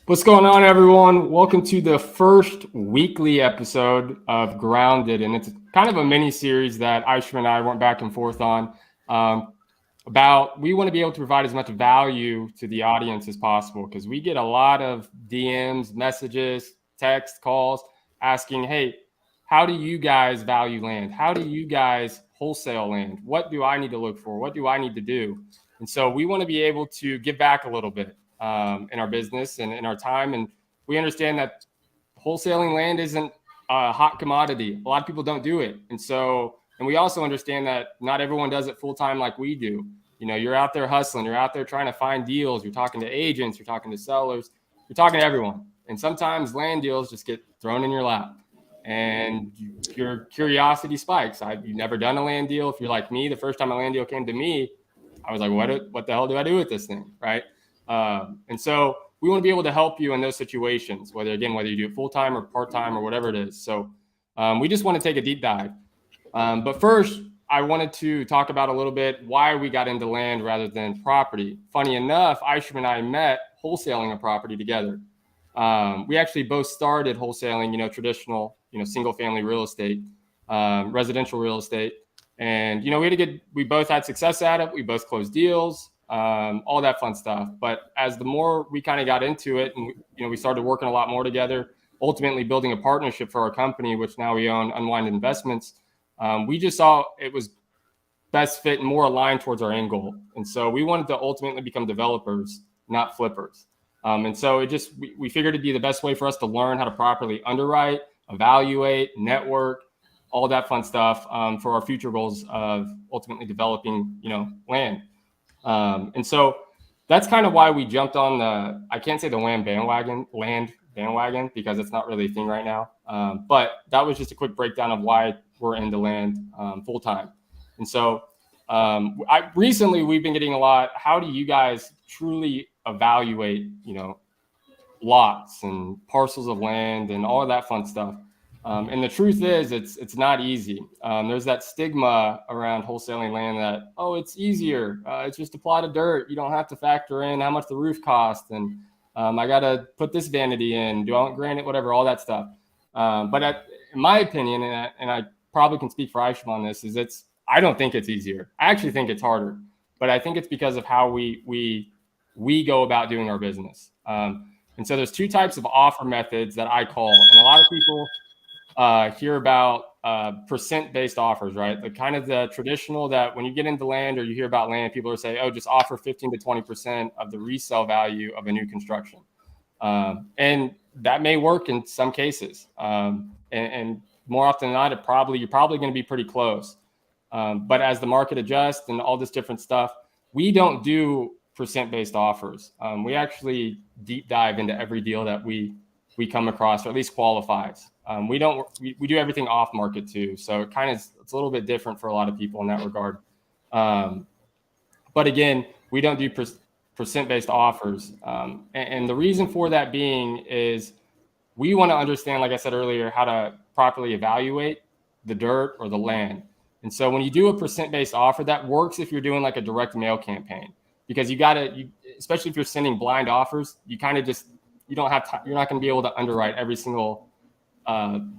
What's going on, everyone? Welcome to the first weekly episode of Grounded, and it's kind of a mini series that Aisha and I went back and forth on about we want to be able to provide as much value to the audience as possible because we get a lot of DMs, messages, text, calls asking, "Hey, how do you guys value land? How do you guys wholesale land? What do I need to look for? What do I need to do?" And so we want to be able to give back a little bit in our business and in our time. And we understand that wholesaling land isn't a hot commodity. A lot of people don't do it. And we also understand that not everyone does it full time like we do. You know, you're out there hustling, you're out there trying to find deals, you're talking to agents, you're talking to sellers, you're talking to everyone. And sometimes land deals just get thrown in your lap and your curiosity spikes. You've never done a land deal. If you're like me, the first time a land deal came to me, I was like, what the hell do I do with this thing? Right. And so we want to be able to help you in those situations, whether you do it full-time or part-time or whatever it is. So we just want to take a deep dive. But first, I wanted to talk about a little bit why we got into land rather than property. Funny enough, Aisha and I met wholesaling a property together. We actually both started wholesaling, traditional, single-family real estate, residential real estate. And, we both had success at it. We both closed deals. All that fun stuff. But as the more we kind of got into it and, we started working a lot more together, ultimately building a partnership for our company, which now we own Unwind Investments, we just saw it was best fit and more aligned towards our end goal. And so we wanted to ultimately become developers, not flippers. And so we figured it'd be the best way for us to learn how to properly underwrite, evaluate, network, all that fun stuff for our future goals of ultimately developing, land. And so that's kind of why we jumped on I can't say the land bandwagon because it's not really a thing right now. But that was just a quick breakdown of why we're into land full time. And so recently we've been getting a lot. How do you guys truly evaluate, lots and parcels of land and all of that fun stuff? And the truth is, it's not easy. There's that stigma around wholesaling land that, it's easier. It's just a plot of dirt. You don't have to factor in how much the roof costs. And I got to put this vanity in, do I want granite, whatever, all that stuff. But in my opinion, and I probably can speak for Aisha on this, I don't think it's easier. I actually think it's harder. But I think it's because of how we go about doing our business. And so there's two types of offer methods that I call, and a lot of people hear about percent-based offers, right? The kind of the traditional that when you get into land or you hear about land, people are saying, just offer 15 to 20% of the resale value of a new construction. And that may work in some cases. And more often than not, you're probably going to be pretty close. But as the market adjusts and all this different stuff, we don't do percent-based offers. We actually deep dive into every deal that we come across, or at least qualifies. We do everything off market too. So it's a little bit different for a lot of people in that regard. But again, we don't do percent-based offers. And the reason for that being is we want to understand, like I said earlier, how to properly evaluate the dirt or the land. And so when you do a percent-based offer, that works if you're doing like a direct mail campaign, because especially if you're sending blind offers, you're not going to be able to underwrite every single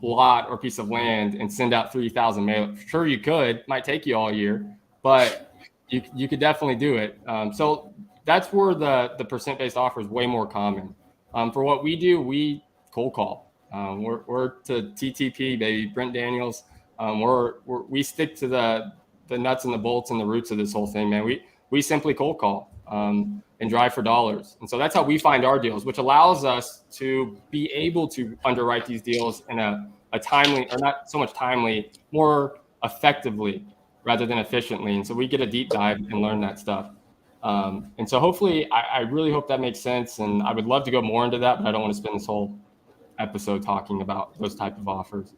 lot or piece of land and send out 3,000 mail. Sure, you could. It might take you all year, but you could definitely do it. So that's where the percent-based offer is way more common. For what we do, we cold call. We're to TTP, baby, Brent Daniels. We stick to the nuts and the bolts and the roots of this whole thing, man. We simply cold call and drive for dollars. And so that's how we find our deals, which allows us to be able to underwrite these deals in a timely, or not so much timely, more effectively rather than efficiently. And so we get a deep dive and learn that stuff. And so hopefully, I really hope that makes sense. And I would love to go more into that, but I don't want to spend this whole episode talking about those type of offers.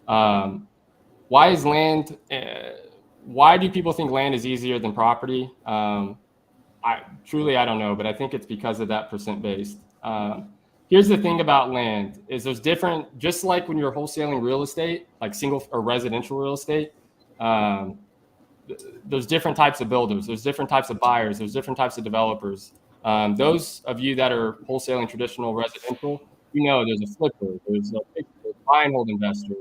Why is land? Why do people think land is easier than property? I don't know, but I think it's because of that percent-based. Here's the thing about land is there's different, just like when you're wholesaling real estate, like single or residential real estate, there's different types of builders, there's different types of buyers, there's different types of developers. Those of you that are wholesaling traditional residential, there's a flipper, there's a fixer, there's a buy and hold investor,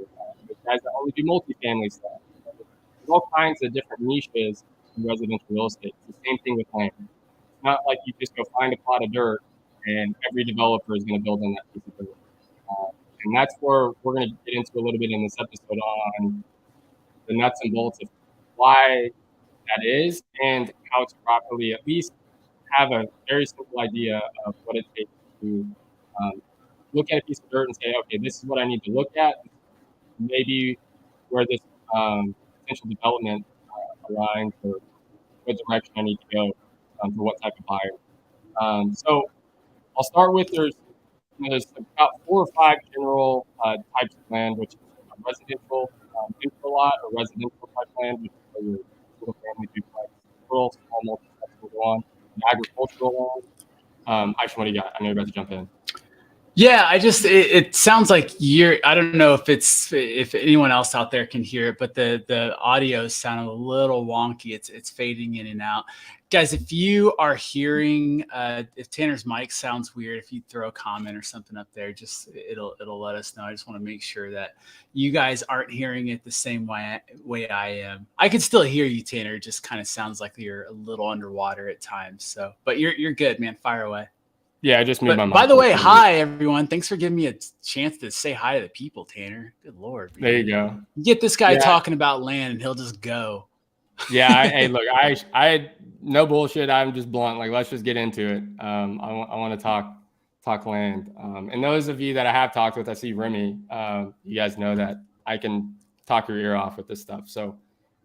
there's guys that only do multifamily stuff. There's all kinds of different niches in residential real estate. It's the same thing with land. It's not like you just go find a plot of dirt and every developer is going to build on that piece of dirt. And that's where we're going to get into a little bit in this episode on the nuts and bolts of why that is and how to properly at least have a very simple idea of what it takes to look at a piece of dirt and say, okay, this is what I need to look at. Maybe where this potential development aligns or what direction I need to go for what type of buyer. So I'll start with there's about 4 or 5 general types of land, which is residential infill lot or residential type land, which is where your single family duplex, rural, small multi-section will go on, and agricultural land. Aisha, what do you got? I know you're about to jump in. Yeah, it sounds like I don't know if anyone else out there can hear it, but the audio sounded a little wonky. It's fading in and out. Guys, if you are hearing, if Tanner's mic sounds weird, if you throw a comment or something up there, just it'll let us know. I just want to make sure that you guys aren't hearing it the same way I am. I can still hear you, Tanner. It just kind of sounds like you're a little underwater at times. So, but you're good, man. Fire away. Yeah, I just moved my mic. By the way, hi, everyone. Thanks for giving me a chance to say hi to the people, Tanner. Good Lord. Man. There you go. You get this guy talking about land and he'll just go. Yeah. Hey, look, I no bullshit. I'm just blunt. Like, let's just get into it. I want to talk land. And those of you that I have talked with, I see Remy. You guys know that I can talk your ear off with this stuff. So,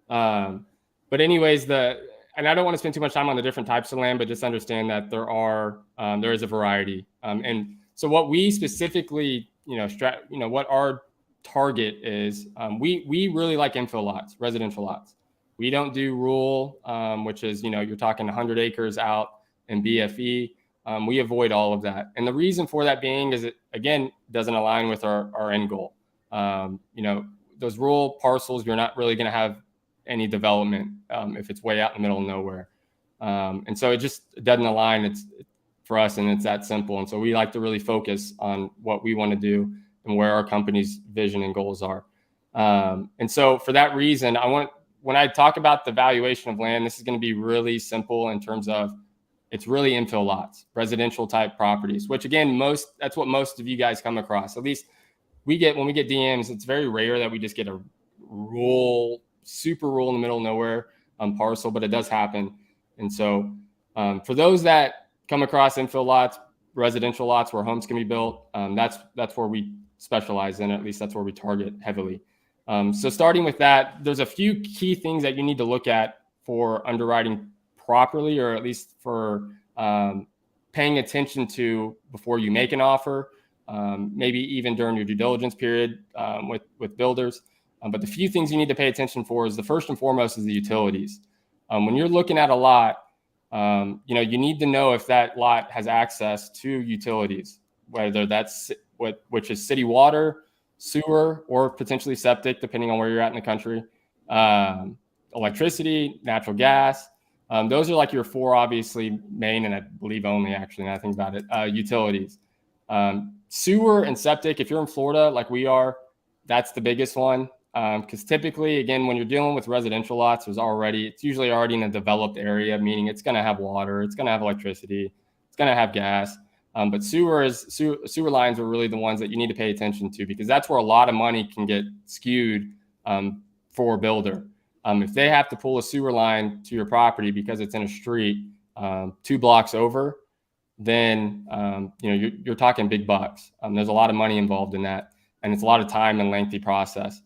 but anyways, and I don't want to spend too much time on the different types of land, but just understand that there is a variety. And so what we specifically, what our target is, we really like infill lots, residential lots. We don't do rural, which is, you're talking 100 acres out in BFE. We avoid all of that. And the reason for that being is it, again, doesn't align with our end goal. Those rural parcels, you're not really going to have any development if it's way out in the middle of nowhere. And so it just doesn't align. It's for us, and it's that simple. And so we like to really focus on what we want to do and where our company's vision and goals are. And so for that reason, when I talk about the valuation of land, this is going to be really simple in terms of it's really infill lots, residential type properties, which again, that's what most of you guys come across. At least when we get DMs, it's very rare that we just get a super rural in the middle of nowhere parcel, but it does happen. And so for those that come across infill lots, residential lots where homes can be built, that's where we specialize in. At least that's where we target heavily. So starting with that, there's a few key things that you need to look at for underwriting properly, or at least for paying attention to before you make an offer, maybe even during your due diligence period with builders. But the few things you need to pay attention for is the first and foremost is the utilities. When you're looking at a lot, you need to know if that lot has access to utilities, whether that's which is city water, sewer, or potentially septic, depending on where you're at in the country, electricity, natural gas. Those are like your 4, obviously main, and I believe only, actually, now I think about it, utilities. Sewer and septic, if you're in Florida like we are, that's the biggest one. Because typically, again, when you're dealing with residential lots, it's usually already in a developed area, meaning it's going to have water, it's going to have electricity, it's going to have gas. But sewer lines are really the ones that you need to pay attention to, because that's where a lot of money can get skewed for a builder. If they have to pull a sewer line to your property because it's in a street 2 blocks over, then you're talking big bucks. There's a lot of money involved in that, and it's a lot of time and lengthy process.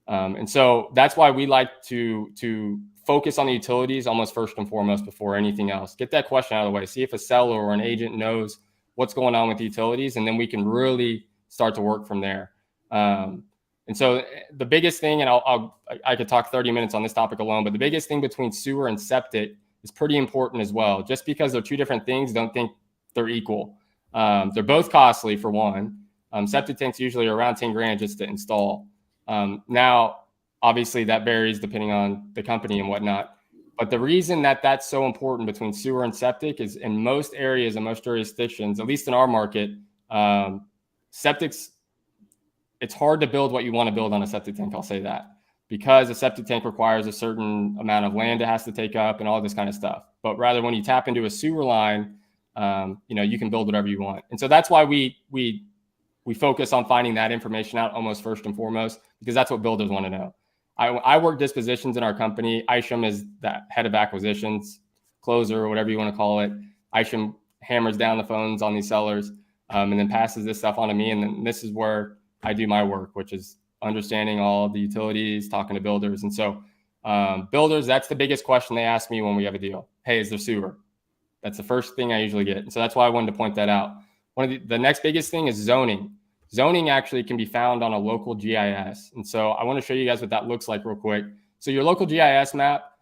And so that's why we like to focus on the utilities almost first and foremost before anything else. Get that question out of the way. See if a seller or an agent knows what's going on with the utilities, and then we can really start to work from there. And so the biggest thing, and I could talk 30 minutes on this topic alone, but the biggest thing between sewer and septic is pretty important as well. Just because they're 2 different things, don't think they're equal. They're both costly for one. Septic tanks usually are around 10 grand just to install. Now, obviously that varies depending on the company and whatnot, But the reason that that's so important between sewer and septic is in most areas and most jurisdictions, at least in our market, septics, it's hard to build what you want to build on a septic tank. I'll say that, because a septic tank requires a certain amount of land it has to take up and all this kind of stuff. But rather, when you tap into a sewer line, you can build whatever you want. And so that's why we focus on finding that information out almost first and foremost, because that's what builders want to know. I work dispositions in our company. Isham is the head of acquisitions, closer, or whatever you want to call it. Isham hammers down the phones on these sellers, and then passes this stuff on to me. And then this is where I do my work, which is understanding all the utilities, talking to builders. And so builders, that's the biggest question they ask me when we have a deal. Hey, is there sewer? That's the first thing I usually get. And so that's why I wanted to point that out. One of the next biggest thing is zoning. Zoning actually can be found on a local GIS. And so I want to show you guys what that looks like real quick. So your local GIS map,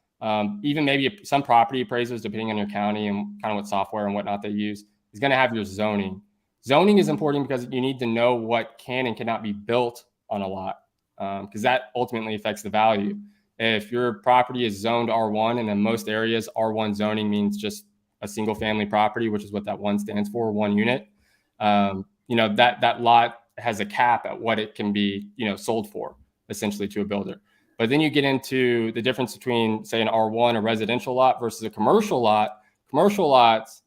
even maybe some property appraisers, depending on your county and kind of what software and whatnot they use, is going to have your zoning. Zoning is important because you need to know what can and cannot be built on a lot, because that ultimately affects the value. If your property is zoned R1, and in most areas, R1 zoning means just a single family property, which is what that one stands for, one unit. That lot has a cap at what it can be, sold for, essentially, to a builder. But then you get into the difference between, say, an R1, a residential lot, versus a commercial lot. Commercial lots,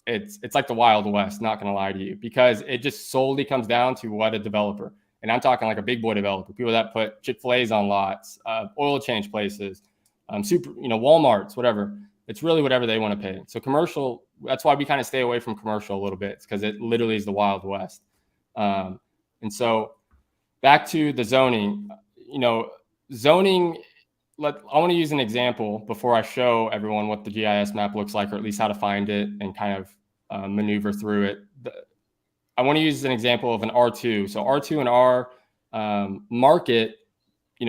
it's like the Wild West, not going to lie to you, because it just solely comes down to what a developer, and I'm talking like a big boy developer, people that put Chick-fil-A's on lots, oil change places, Walmarts, whatever. It's really whatever they want to pay. So commercial, that's why we kind of stay away from commercial a little bit, because it literally is the Wild West. And so back to the zoning, zoning, I want to use an example before I show everyone what the GIS map looks like, or at least how to find it and kind of maneuver through it. I want to use an example of an R2. So R2 and R market,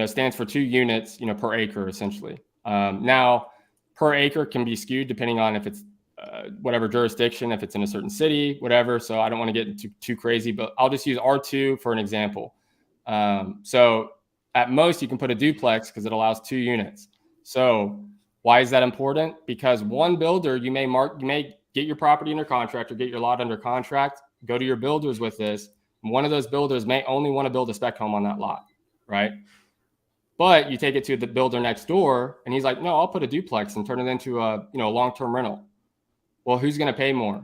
stands for 2 units, per acre, essentially. Now, per acre can be skewed depending on if it's whatever jurisdiction, if it's in a certain city, whatever. So I don't want to get too crazy, but I'll just use R2 for an example. So at most you can put a duplex because it allows 2 units. So why is that important? Because one builder, you may get your property under contract or get your lot under contract, go to your builders with this. One of those builders may only want to build a spec home on that lot, right? But you take it to the builder next door and he's like, no, I'll put a duplex and turn it into a long-term rental. Well, who's going to pay more?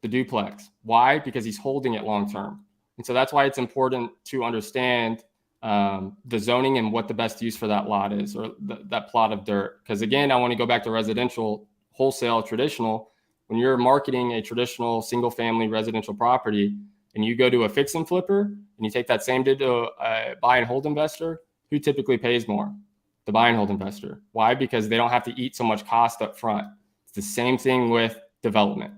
The duplex. Why? Because he's holding it long-term. And so that's why it's important to understand the zoning and what the best use for that lot is, or that plot of dirt. Because again, I want to go back to residential, wholesale, traditional. When you're marketing a traditional single-family residential property and you go to a fix and flipper and you take that same to a buy and hold investor, who typically pays more? The buy and hold investor. Why? Because they don't have to eat so much cost up front. It's the same thing with development.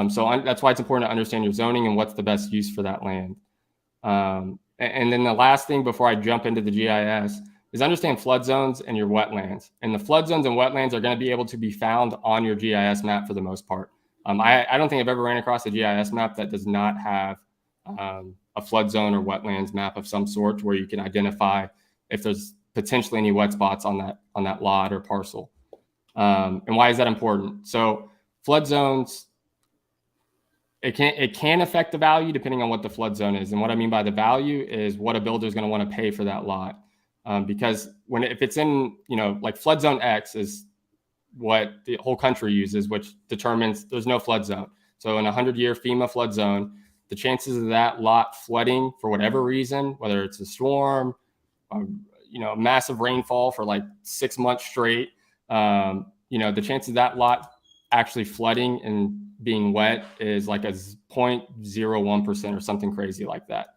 So that's why it's important to understand your zoning and what's the best use for that land. And then the last thing before I jump into the GIS is understand flood zones and your wetlands. And the flood zones and wetlands are going to be able to be found on your GIS map for the most part. I don't think I've ever ran across a GIS map that does not have a flood zone or wetlands map of some sort, where you can identify if there's potentially any wet spots on that lot or parcel. And why is that important? So flood zones, it can affect the value depending on what the flood zone is. And what I mean by the value is what a builder is going to want to pay for that lot. Because if it's in, like flood zone X is what the whole country uses, which determines there's no flood zone. So in a 100-year FEMA flood zone, the chances of that lot flooding for whatever reason, whether it's a storm, massive rainfall for like 6 months straight, the chance of that lot actually flooding and being wet is like a 0.01% or something crazy like that.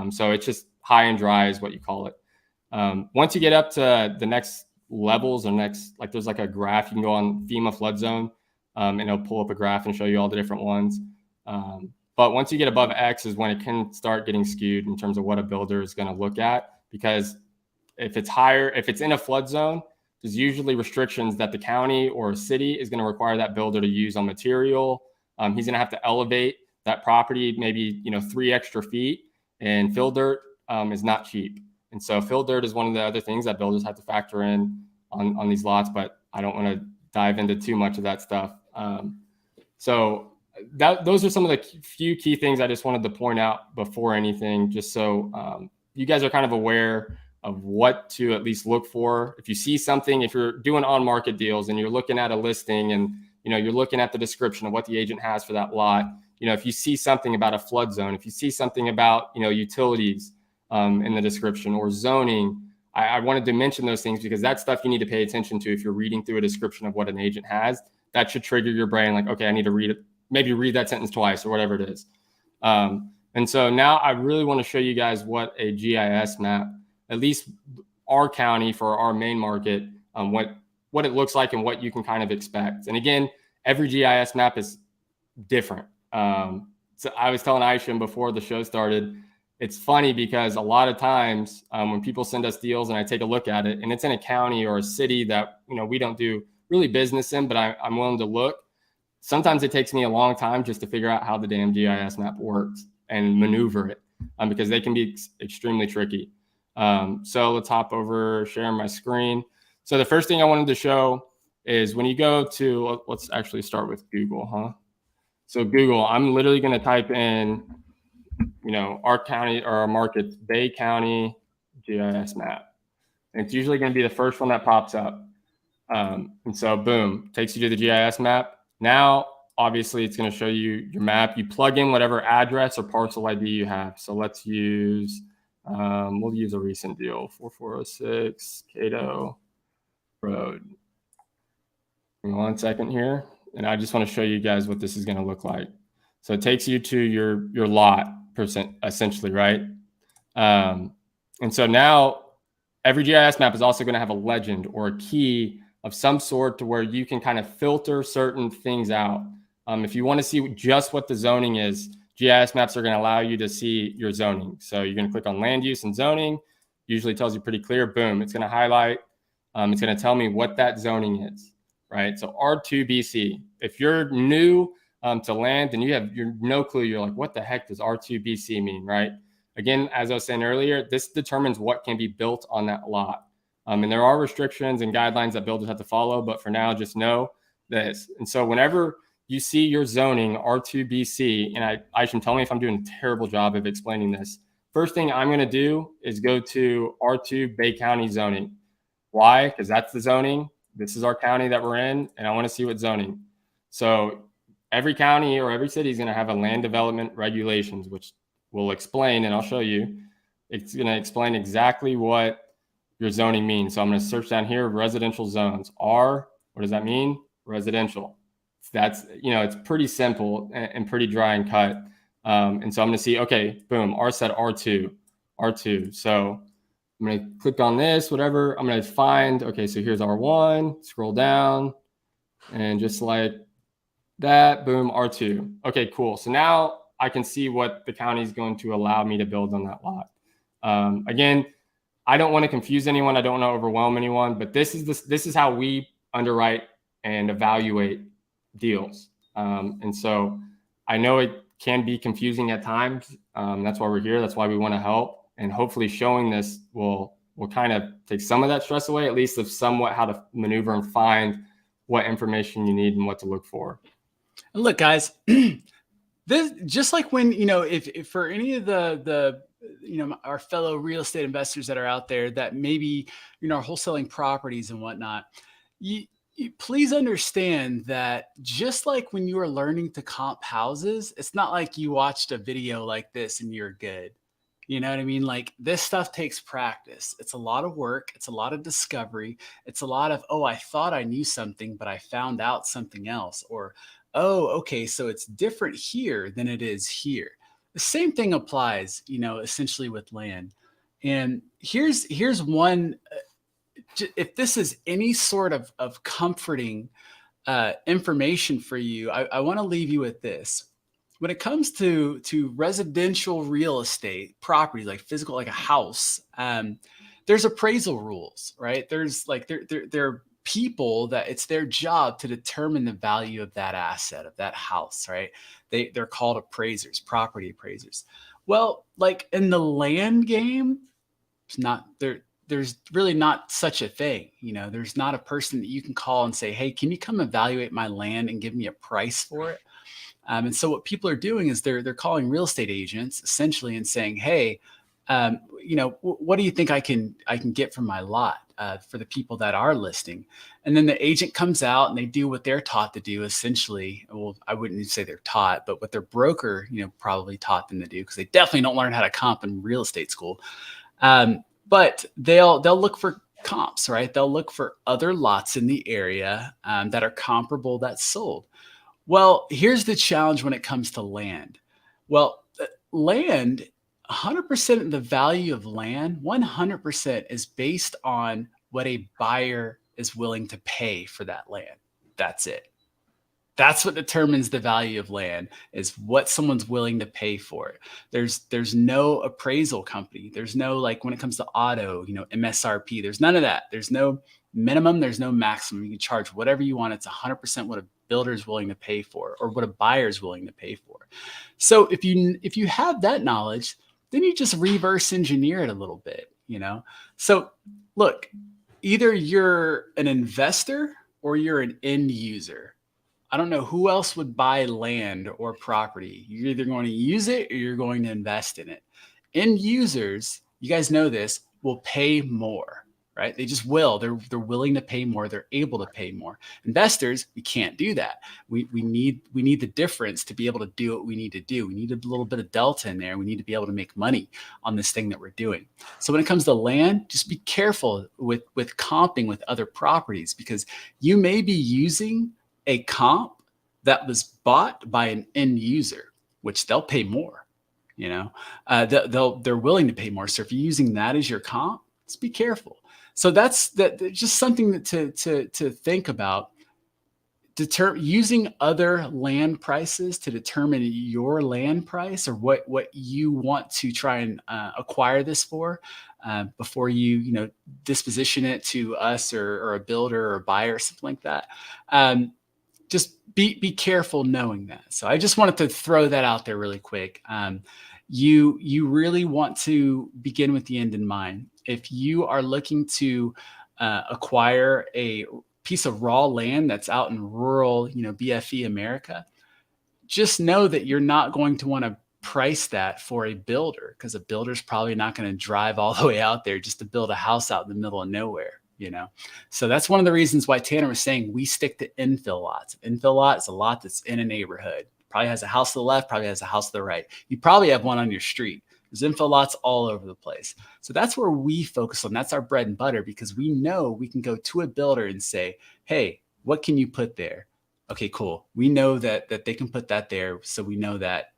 So it's just high and dry is what you call it. Once you get up to the next levels or there's like a graph, you can go on FEMA flood zone and it'll pull up a graph and show you all the different ones. But once you get above X is when it can start getting skewed in terms of what a builder is going to look at, because if it's higher, if it's in a flood zone, there's usually restrictions that the county or a city is going to require that builder to use on material. He's going to have to elevate that property maybe 3 extra feet, and fill dirt is not cheap. And so fill dirt is one of the other things that builders have to factor in on these lots. But I don't want to dive into too much of that stuff. So those are some of the few key things I just wanted to point out before anything, just so you guys are kind of aware of what to at least look for. If you see something, if you're doing on-market deals and you're looking at a listing and you're looking at the description of what the agent has for that lot, if you see something about a flood zone, if you see something about utilities in the description or zoning, I wanted to mention those things because that's stuff you need to pay attention to if you're reading through a description of what an agent has. That should trigger your brain like, okay, I need to read it, maybe read that sentence twice or whatever it is. And so now I really want to show you guys what a GIS map, at least our county for our main market, what it looks like and what you can kind of expect. And again, every GIS map is different. So I was telling Aisha before the show started, it's funny because a lot of times when people send us deals and I take a look at it and it's in a county or a city that we don't do really business in, but I'm willing to look. Sometimes it takes me a long time just to figure out how the damn GIS map works and maneuver it because they can be extremely tricky. So let's hop over, sharing my screen. So the first thing I wanted to show is when you go to, let's actually start with Google, huh? So Google, I'm literally going to type in, our county or our market's Bay County GIS map. And it's usually going to be the first one that pops up. And so boom, takes you to the GIS map. Now, obviously it's going to show you your map. You plug in whatever address or parcel ID you have. So let's use, we'll use a recent deal, 4406 Cato Road. Give me 1 second here. And I just want to show you guys what this is going to look like. So it takes you to your lot essentially, right? And so now every GIS map is also going to have a legend or a key of some sort to where you can kind of filter certain things out. If you want to see just what the zoning is, GIS maps are going to allow you to see your zoning. So you're going to click on land use and zoning. Usually tells you pretty clear. Boom, it's going to highlight. It's going to tell me what that zoning is, right? So R2BC. If you're new to land and you're no clue, you're like, what the heck does R2BC mean, right? Again, as I was saying earlier, this determines what can be built on that lot. And there are restrictions and guidelines that builders have to follow, but for now, just know this. And so whenever you see your zoning R2BC, and I should tell me if I'm doing a terrible job of explaining this. First thing I'm going to do is go to R2 Bay County zoning. Why? Because that's the zoning. This is our county that we're in, and I want to see what zoning. So every county or every city is going to have a land development regulations, which we'll explain, and I'll show you. It's going to explain exactly what your zoning means. So I'm going to search down here, residential zones. R, what does that mean? Residential. That's, it's pretty simple and pretty dry and cut. And so I'm going to see, okay, boom, R said R2. So I'm going to click on this, whatever. I'm going to find, okay, so here's R1, scroll down, and just like that, boom, R2. Okay, cool. So now I can see what the county is going to allow me to build on that lot. Again, I don't want to confuse anyone. I don't want to overwhelm anyone, but this is how we underwrite and evaluate deals. And so I know it can be confusing at times. That's why we're here. That's why we want to help. And hopefully showing this will kind of take some of that stress away, at least of somewhat how to maneuver and find what information you need and what to look for. And look, guys, this just like when, if for any of the our fellow real estate investors that are out there that maybe, are wholesaling properties and whatnot, you please understand that just like when you are learning to comp houses, it's not like you watched a video like this and you're good. You know what I mean? Like, this stuff takes practice. It's a lot of work. It's a lot of discovery. It's a lot of, oh, I thought I knew something, but I found out something else. Or, oh, okay, so it's different here than it is here. The same thing applies, essentially with land. And here's one, if this is any sort of comforting information for you, I want to leave you with this. When it comes to residential real estate property, like physical, like a house, there's appraisal rules, right? There's like there are people that it's their job to determine the value of that asset, of that house, right? They're called appraisers, property appraisers. Well, like in the land game, it's not, there's really not such a thing. There's not a person that you can call and say, hey, can you come evaluate my land and give me a price for it? And so what people are doing is they're calling real estate agents essentially and saying, hey, what do you think I can get from my lot for the people that are listing? And then the agent comes out and they do what they're taught to do essentially. Well, I wouldn't say they're taught, but what their broker, probably taught them to do, because they definitely don't learn how to comp in real estate school. But they'll look for comps, right? They'll look for other lots in the area that are comparable that's sold. Well, here's the challenge when it comes to land. Well, land, 100% of the value of land, 100% is based on what a buyer is willing to pay for that land. That's it. That's what determines the value of land, is what someone's willing to pay for it. There's no appraisal company. There's no, like when it comes to auto, MSRP, there's none of that. There's no minimum, there's no maximum. You can charge whatever you want. It's 100% what a builder is willing to pay for, or what a buyer is willing to pay for. So if you have that knowledge, then you just reverse engineer it a little bit, So look, either you're an investor or you're an end user. I don't know who else would buy land or property. You're either going to use it or you're going to invest in it. End users, you guys know this, will pay more, right? They just will. They're willing to pay more. They're able to pay more. Investors, we can't do that. We need the difference to be able to do what we need to do. We need a little bit of delta in there. We need to be able to make money on this thing that we're doing. So when it comes to land, just be careful with comping with other properties, because you may be using a comp that was bought by an end user, which they'll pay more. They're willing to pay more. So if you're using that as your comp, just be careful. So that's just something to think about. Using other land prices to determine your land price, or what you want to try and acquire this for, before you disposition it to us or a builder or a buyer or something like that. Just be careful knowing that. So I just wanted to throw that out there really quick. You really want to begin with the end in mind. If you are looking to acquire a piece of raw land that's out in rural, BFE America, just know that you're not going to want to price that for a builder, because a builder's probably not going to drive all the way out there just to build a house out in the middle of nowhere. So that's one of the reasons why Tanner was saying we stick to infill lots. Infill lot is a lot that's in a neighborhood. Probably has a house to the left, probably has a house to the right. You probably have one on your street. There's infill lots all over the place. So that's where we focus on. That's our bread and butter, because we know we can go to a builder and say, hey, what can you put there? Okay, cool. We know that they can put that there. So we know that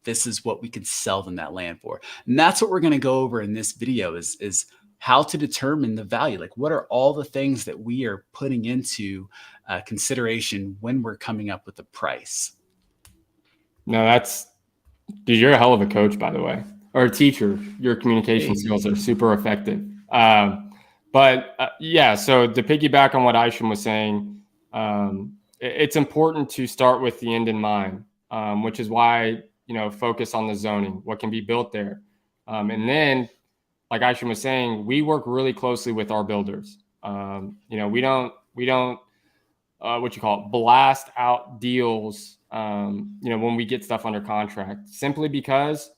this is what we can sell them that land for. And that's what we're going to go over in this video is how to determine the value. Like, what are all the things that we are putting into consideration when we're coming up with the price? No, dude, you're a hell of a coach, by the way, or a teacher. Your communication skills are super effective. Yeah, so to piggyback on what Aishan was saying, it's important to start with the end in mind, which is why, focus on the zoning, what can be built there. And then, like Aishan was saying, we work really closely with our builders. We don't blast out deals, when we get stuff under contract, simply because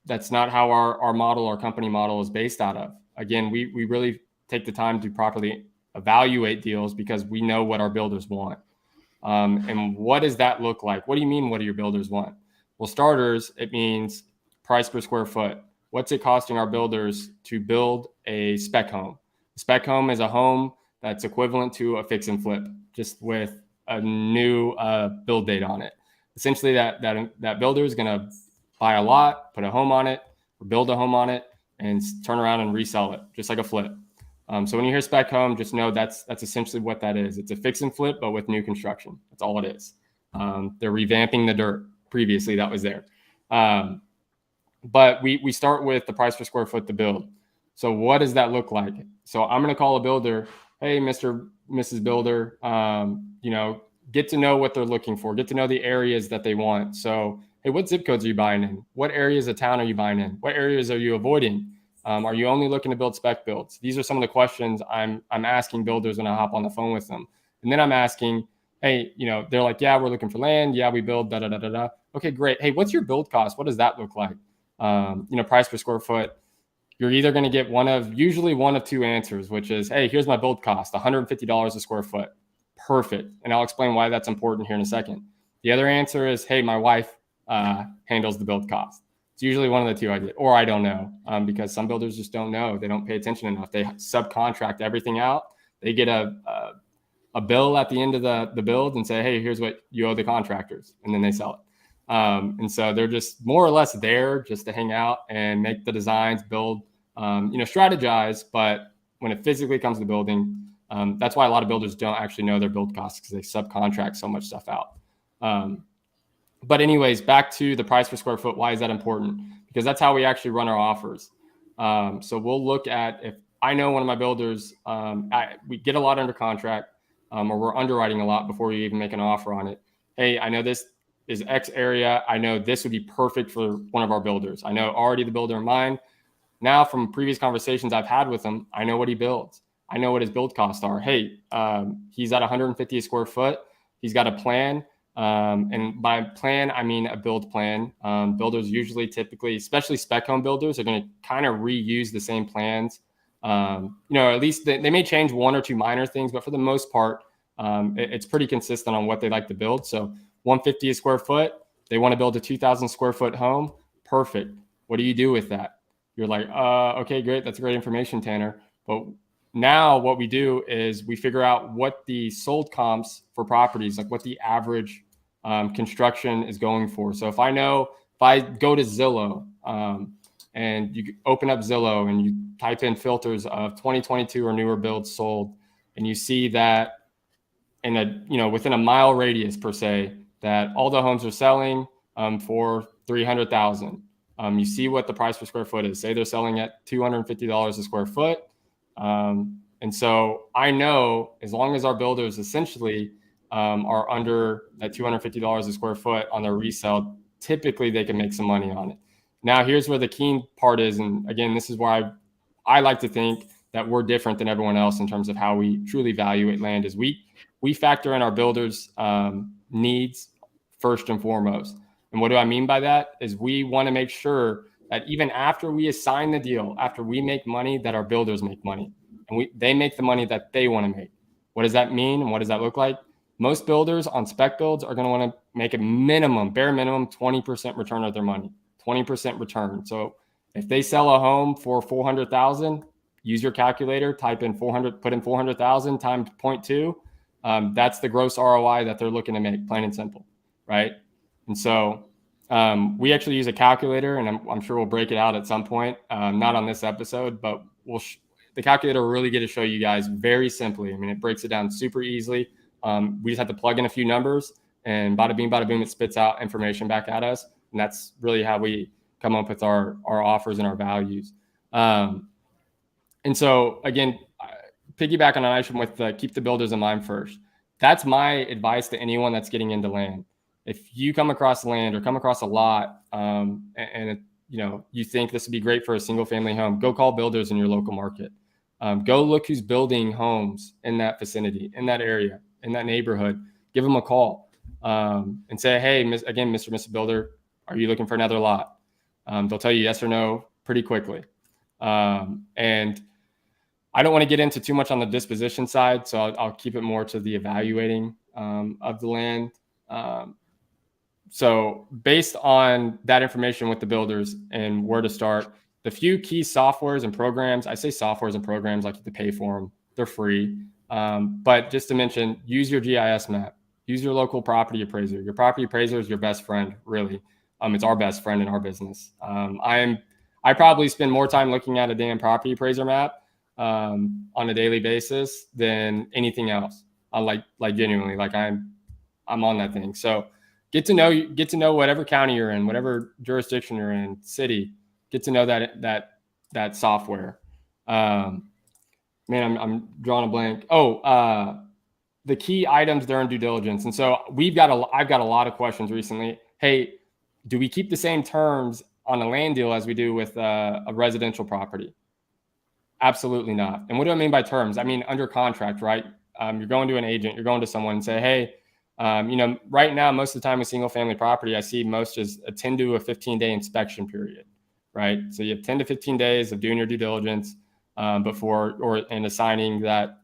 that's not how our model, our company model, is based out of. Again, we really take the time to properly evaluate deals, because we know what our builders want. And what does that look like? What do you mean, what do your builders want? Well, starters, it means price per square foot. What's it costing our builders to build a spec home? A spec home is a home that's equivalent to a fix and flip, just with a new build date on it. Essentially, that builder is going to buy a lot, put a home on it, or build a home on it, and turn around and resell it, just like a flip. So when you hear spec home, just know that's essentially what that is. It's a fix and flip, but with new construction. That's all it is. They're revamping the dirt. Previously, that was there. But we start with the price per square foot to build. So what does that look like? So I'm going to call a builder. Hey, Mrs. Builder, get to know what they're looking for. Get to know the areas that they want. So, hey, what zip codes are you buying in? What areas of town are you buying in? What areas are you avoiding? Are you only looking to build spec builds? These are some of the questions I'm asking builders when I hop on the phone with them. And then I'm asking, hey, they're like, yeah, we're looking for land. Yeah, we build da da da da da. Okay, great. Hey, what's your build cost? What does that look like? Price per square foot. You're either going to get usually one of two answers, which is, hey, here's my build cost, $150 a square foot. Perfect. And I'll explain why that's important here in a second. The other answer is, hey, my wife handles the build cost. It's usually one of the two I get, or I don't know, because some builders just don't know. They don't pay attention enough. They subcontract everything out. They get a bill at the end of the build and say, hey, here's what you owe the contractors, and then they sell it. And so they're just more or less there just to hang out and make the designs, build, strategize. But when it physically comes to building, that's why a lot of builders don't actually know their build costs, because they subcontract so much stuff out. But anyways, back to the price per square foot. Why is that important? Because that's how we actually run our offers. So we'll look at, if I know one of my builders, we get a lot under contract, or we're underwriting a lot before we even make an offer on it. Hey, I know this is X area. I know this would be perfect for one of our builders. I know already the builder in mind. Now, from previous conversations I've had with him, I know what he builds. I know what his build costs are. Hey, he's at 150 a square foot. He's got a plan. And by plan, I mean a build plan. Builders usually, typically, especially spec home builders, are going to kind of reuse the same plans. At least they may change one or two minor things, but for the most part, it's pretty consistent on what they like to build. So 150 a square foot, they want to build a 2,000 square foot home. Perfect. What do you do with that? You're like, okay, great. That's great information, Tanner. But now what we do is we figure out what the sold comps for properties, like what the average construction is going for. So if I go to Zillow, and you open up Zillow and you type in filters of 2022 or newer builds sold, and you see that within a mile radius per se, that all the homes are selling for $300,000. You see what the price per square foot is. Say they're selling at $250 a square foot. And so I know, as long as our builders essentially are under that $250 a square foot on their resale, typically they can make some money on it. Now, here's where the key part is. And again, this is why I like to think that we're different than everyone else in terms of how we truly evaluate land, is we factor in our builders' needs first and foremost. And what do I mean by that? Is we want to make sure that even after we assign the deal, after we make money, that our builders make money, and they make the money that they want to make. What does that mean, and what does that look like? Most builders on spec builds are going to want to make a bare minimum 20% return of their money, 20% return. So if they sell a home for $400,000, use your calculator, type in 400, put in 400,000 times 0.2. That's the gross ROI that they're looking to make, plain and simple, right? And so we actually use a calculator, and I'm sure we'll break it out at some point, not on this episode, but the calculator will really get to show you guys very simply. I mean, it breaks it down super easily. We just have to plug in a few numbers, and bada boom, it spits out information back at us. And that's really how we come up with our offers and our values. And so again, piggyback on an item with keep the builders in mind first. That's my advice to anyone that's getting into land. If you come across land or come across a lot, you think this would be great for a single family home, go call builders in your local market. Go look who's building homes in that vicinity, in that area, in that neighborhood. Give them a call and say, hey, Mr. Mrs. Builder, are you looking for another lot? They'll tell you yes or no pretty quickly. And I don't want to get into too much on the disposition side, so I'll keep it more to the evaluating of the land. So based on that information with the builders and where to start, the few key softwares and programs, I say softwares and programs like you have to pay for them. They're free. But just to mention, use your GIS map. Use your local property appraiser. Your property appraiser is your best friend, really. It's our best friend in our business. I probably spend more time looking at a damn property appraiser map on a daily basis than anything else. Like genuinely, like I'm on that thing. So get to know whatever county you're in, whatever jurisdiction you're in, city. Get to know that software. Man, I'm drawing a blank. The key items during due diligence. And so I've got a lot of questions recently. Hey, do we keep the same terms on a land deal as we do with a residential property? Absolutely not. And what do I mean by terms? I mean under contract, right? You're going to an agent, you're going to someone and say, hey, right now, most of the time with single family property, I see most is a 10 to a 15-day inspection period, right? So you have 10 to 15 days of doing your due diligence before and assigning that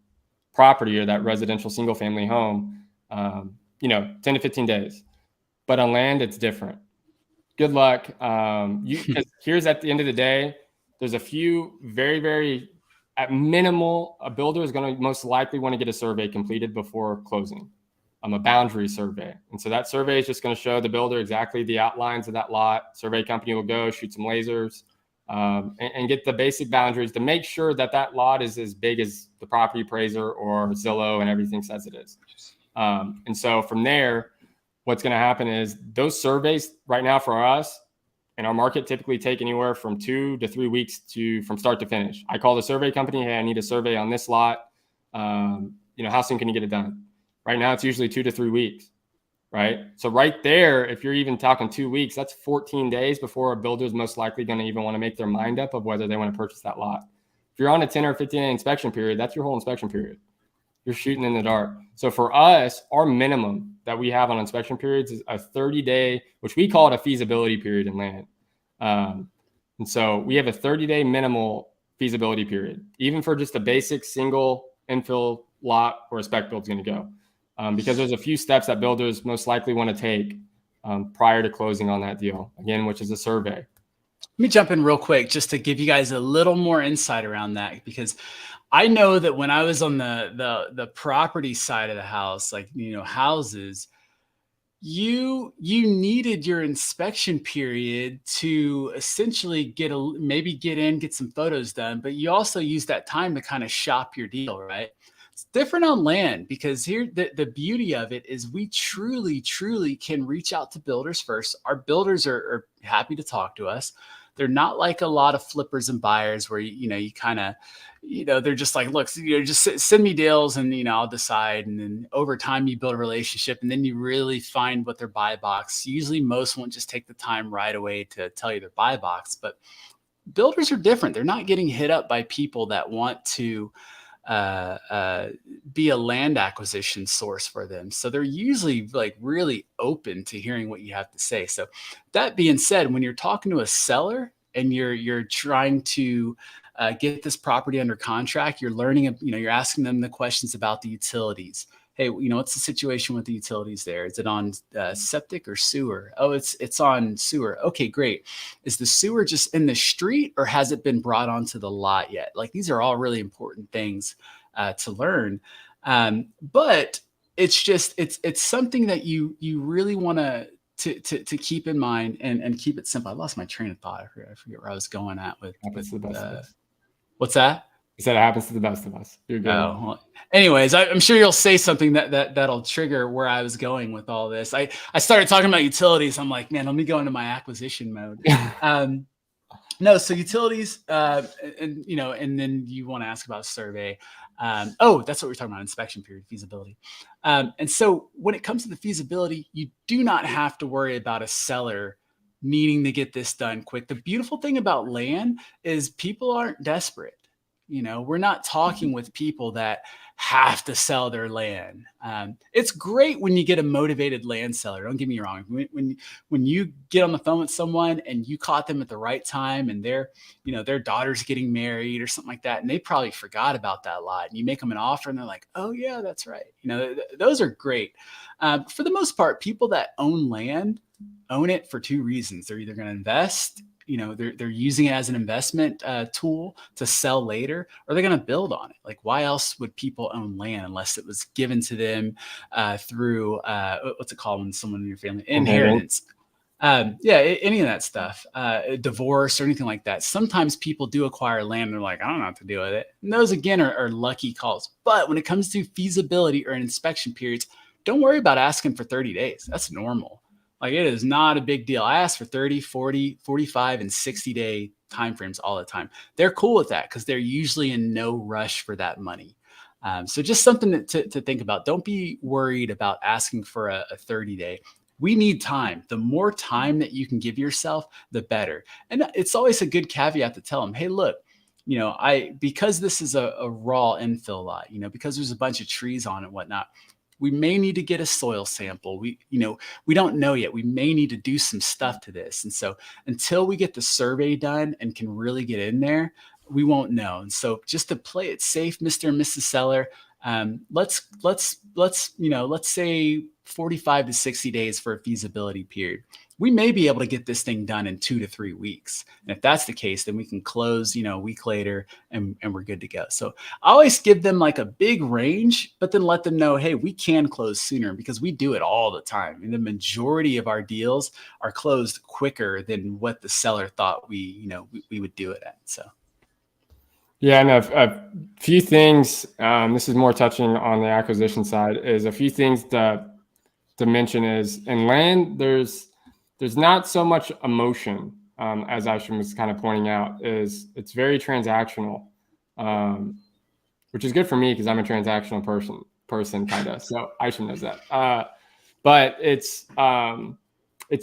property or that residential single family home, 10 to 15 days. But on land, it's different. Good luck. Because here's at the end of the day, there's a few very, very, at minimal, a builder is going to most likely want to get a survey completed before closing, a boundary survey. And so that survey is just going to show the builder exactly the outlines of that lot. Survey company will go shoot some lasers and get the basic boundaries to make sure that that lot is as big as the property appraiser or Zillow and everything says it is. And so from there, what's going to happen is those surveys right now for us in our market typically take anywhere from 2 to 3 weeks from start to finish. I call the survey company, hey, I need a survey on this lot. How soon can you get it done? Right now, it's usually 2 to 3 weeks, right? So right there, if you're even talking 2 weeks, that's 14 days before a builder is most likely going to even want to make their mind up of whether they want to purchase that lot. If you're on a 10 or 15-day inspection period, that's your whole inspection period. You're shooting in the dark. So for us, our minimum that we have on inspection periods is a 30-day, which we call it a feasibility period in land. And so we have a 30-day minimal feasibility period, even for just a basic single infill lot where a spec build is going to go. Because there's a few steps that builders most likely want to take prior to closing on that deal, again, which is a survey. Let me jump in real quick just to give you guys a little more insight around that, because I know that when I was on the property side of the house, like, houses, you needed your inspection period to essentially get some photos done, but you also use that time to kind of shop your deal, right? It's different on land, because here the beauty of it is we truly can reach out to builders first. Our builders are happy to talk to us. They're not like a lot of flippers and buyers where you kind of, they're just like, look, just send me deals and I'll decide. And then over time you build a relationship, and then you really find what their buy box. Usually most won't just take the time right away to tell you their buy box, but builders are different. They're not getting hit up by people that want to be a land acquisition source for them. So they're usually like really open to hearing what you have to say. So that being said, when you're talking to a seller and you're trying to get this property under contract, you're learning, you're asking them the questions about the utilities. Hey, what's the situation with the utilities there? Is it on septic or sewer? Oh, it's on sewer. Okay, great. Is the sewer just in the street, or has it been brought onto the lot yet? Like, these are all really important things to learn. But it's just, it's something that you really want to keep in mind and keep it simple. I lost my train of thought. I forget where I was going at with what's that? He said it happens to the best of us. You're good. Oh, well, anyways, I'm sure you'll say something that'll trigger where I was going with all this. I started talking about utilities. I'm like, man, let me go into my acquisition mode. No, so utilities, and then you want to ask about survey. That's what we're talking about: inspection period, feasibility. And so when it comes to the feasibility, you do not have to worry about a seller needing to get this done quick. The beautiful thing about land is people aren't desperate. We're not talking with people that have to sell their land. It's great when you get a motivated land seller. Don't get me wrong. When you get on the phone with someone and you caught them at the right time, and their daughter's getting married or something like that, and they probably forgot about that lot, and you make them an offer and they're like, oh yeah, that's right. Those are great. For the most part, people that own land own it for two reasons. They're either going to invest, they're using it as an investment tool to sell later, or they're going to build on it. Like, why else would people own land unless it was given to them through what's it called when someone in your family, inheritance? Any of that stuff, divorce or anything like that. Sometimes people do acquire land and they're like, I don't know what to do with it. And those again are lucky calls. But when it comes to feasibility or inspection periods, don't worry about asking for 30 days. That's normal. Like, it is not a big deal. I ask for 30, 40, 45, and 60-day timeframes all the time. They're cool with that because they're usually in no rush for that money. So just something to think about. Don't be worried about asking for a 30-day. We need time. The more time that you can give yourself, the better. And it's always a good caveat to tell them, hey, look, because this is a raw infill lot, because there's a bunch of trees on it and whatnot, we may need to get a soil sample. We don't know yet. We may need to do some stuff to this. And so until we get the survey done and can really get in there, we won't know. And so just to play it safe, Mr. and Mrs. Seller, let's say 45 to 60 days for a feasibility period. We may be able to get this thing done in 2 to 3 weeks. And if that's the case, then we can close, a week later and we're good to go. So I always give them like a big range, but then let them know, hey, we can close sooner because we do it all the time. And the majority of our deals are closed quicker than what the seller thought we would do it at. So. Yeah, and a few things, this is more touching on the acquisition side, is a few things to mention is in land, there's not so much emotion, as Aishan was kind of pointing out, it's very transactional, which is good for me because I'm a transactional person kind of, so Aishan knows that. But it's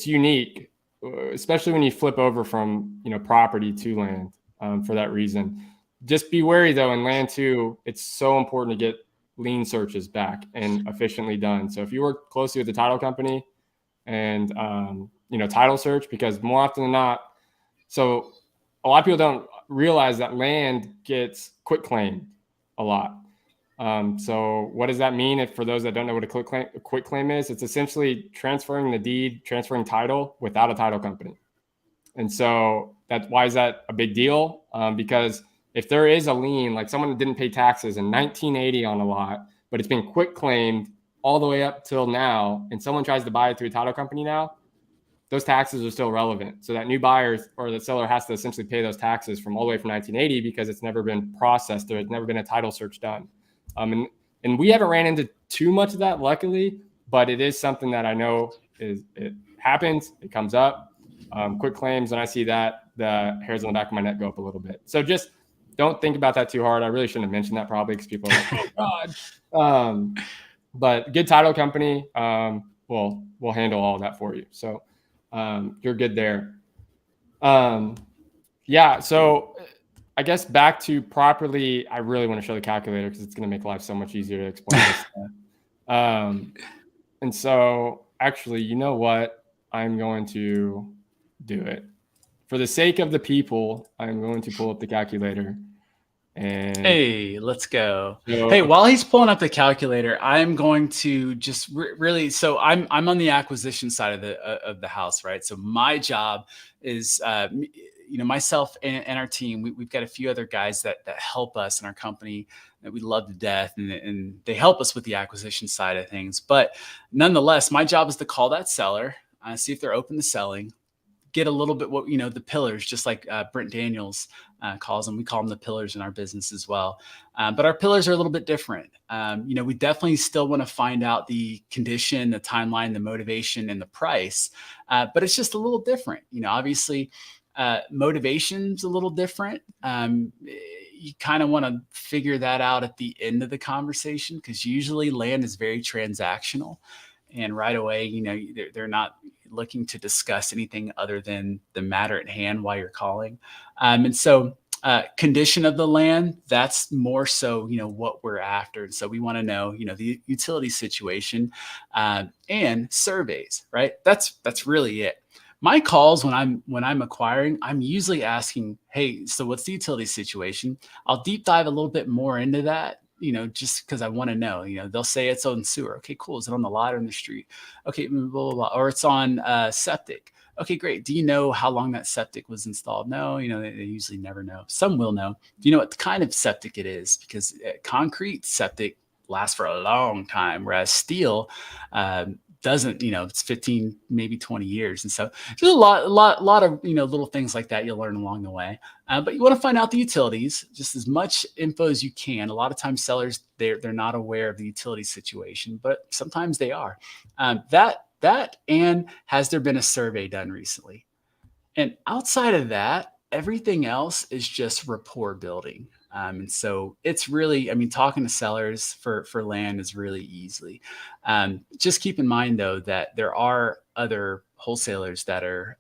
unique, especially when you flip over from, property to land, for that reason. Just be wary though, in land too, it's so important to get lien searches back and efficiently done. So if you work closely with the title company and, title search, because more often than not, so a lot of people don't realize that land gets quit claimed a lot. So what does that mean? For those that don't know what a quit claim is, it's essentially transferring the deed, transferring title without a title company. And so why is that a big deal? Because if there is a lien, like someone didn't pay taxes in 1980 on a lot, but it's been quit claimed all the way up till now, and someone tries to buy it through a title company now, those taxes are still relevant. So that new buyer or the seller has to essentially pay those taxes from all the way from 1980 because it's never been processed. There's never been a title search done. And we haven't ran into too much of that, luckily, but it is something that I know it happens. It comes up. Quit claims, and I see that, the hairs on the back of my neck go up a little bit. So just don't think about that too hard. I really shouldn't have mentioned that probably because people are like, oh God. But good title company will handle all of that for you. So you're good there. Yeah. So I guess back to properly, I really want to show the calculator because it's going to make life so much easier to explain this stuff. And so actually, you know what? I'm going to do it. For the sake of the people, I'm going to pull up the calculator. And hey, let's go. Hey, while he's pulling up the calculator, I'm going to just really. So I'm on the acquisition side of the house, right? So my job is, myself and our team. We've got a few other guys that help us in our company that we love to death, and they help us with the acquisition side of things. But nonetheless, my job is to call that seller, see if they're open to selling. Get a little bit the pillars, just like Brent Daniels calls them. We call them the pillars in our business as well. But our pillars are a little bit different. We definitely still want to find out the condition, the timeline, the motivation, and the price. But it's just a little different. Obviously, motivation's a little different. You kind of want to figure that out at the end of the conversation because usually land is very transactional. And right away, they're not looking to discuss anything other than the matter at hand while you're calling. And so condition of the land, that's more so, what we're after. And so we want to know, the utility situation and surveys, right? That's really it. My calls when I'm acquiring, I'm usually asking, hey, so what's the utility situation? I'll deep dive a little bit more into that. Just because I want to know, they'll say it's on sewer. Okay, cool. Is it on the lot or in the street? Okay, blah, blah, blah. Or it's on septic. Okay, great. Do you know how long that septic was installed? No, they usually never know. Some will know. Do you know what kind of septic it is? Because concrete septic lasts for a long time, whereas steel doesn't, it's 15, maybe 20 years. And so there's a lot of, little things like that you'll learn along the way. But you want to find out the utilities, just as much info as you can. A lot of times sellers, they're not aware of the utility situation, but sometimes they are. That and has there been a survey done recently? And outside of that, everything else is just rapport building. And so it's really, I mean, talking to sellers for land is really easy. Just keep in mind though, that there are other wholesalers that are,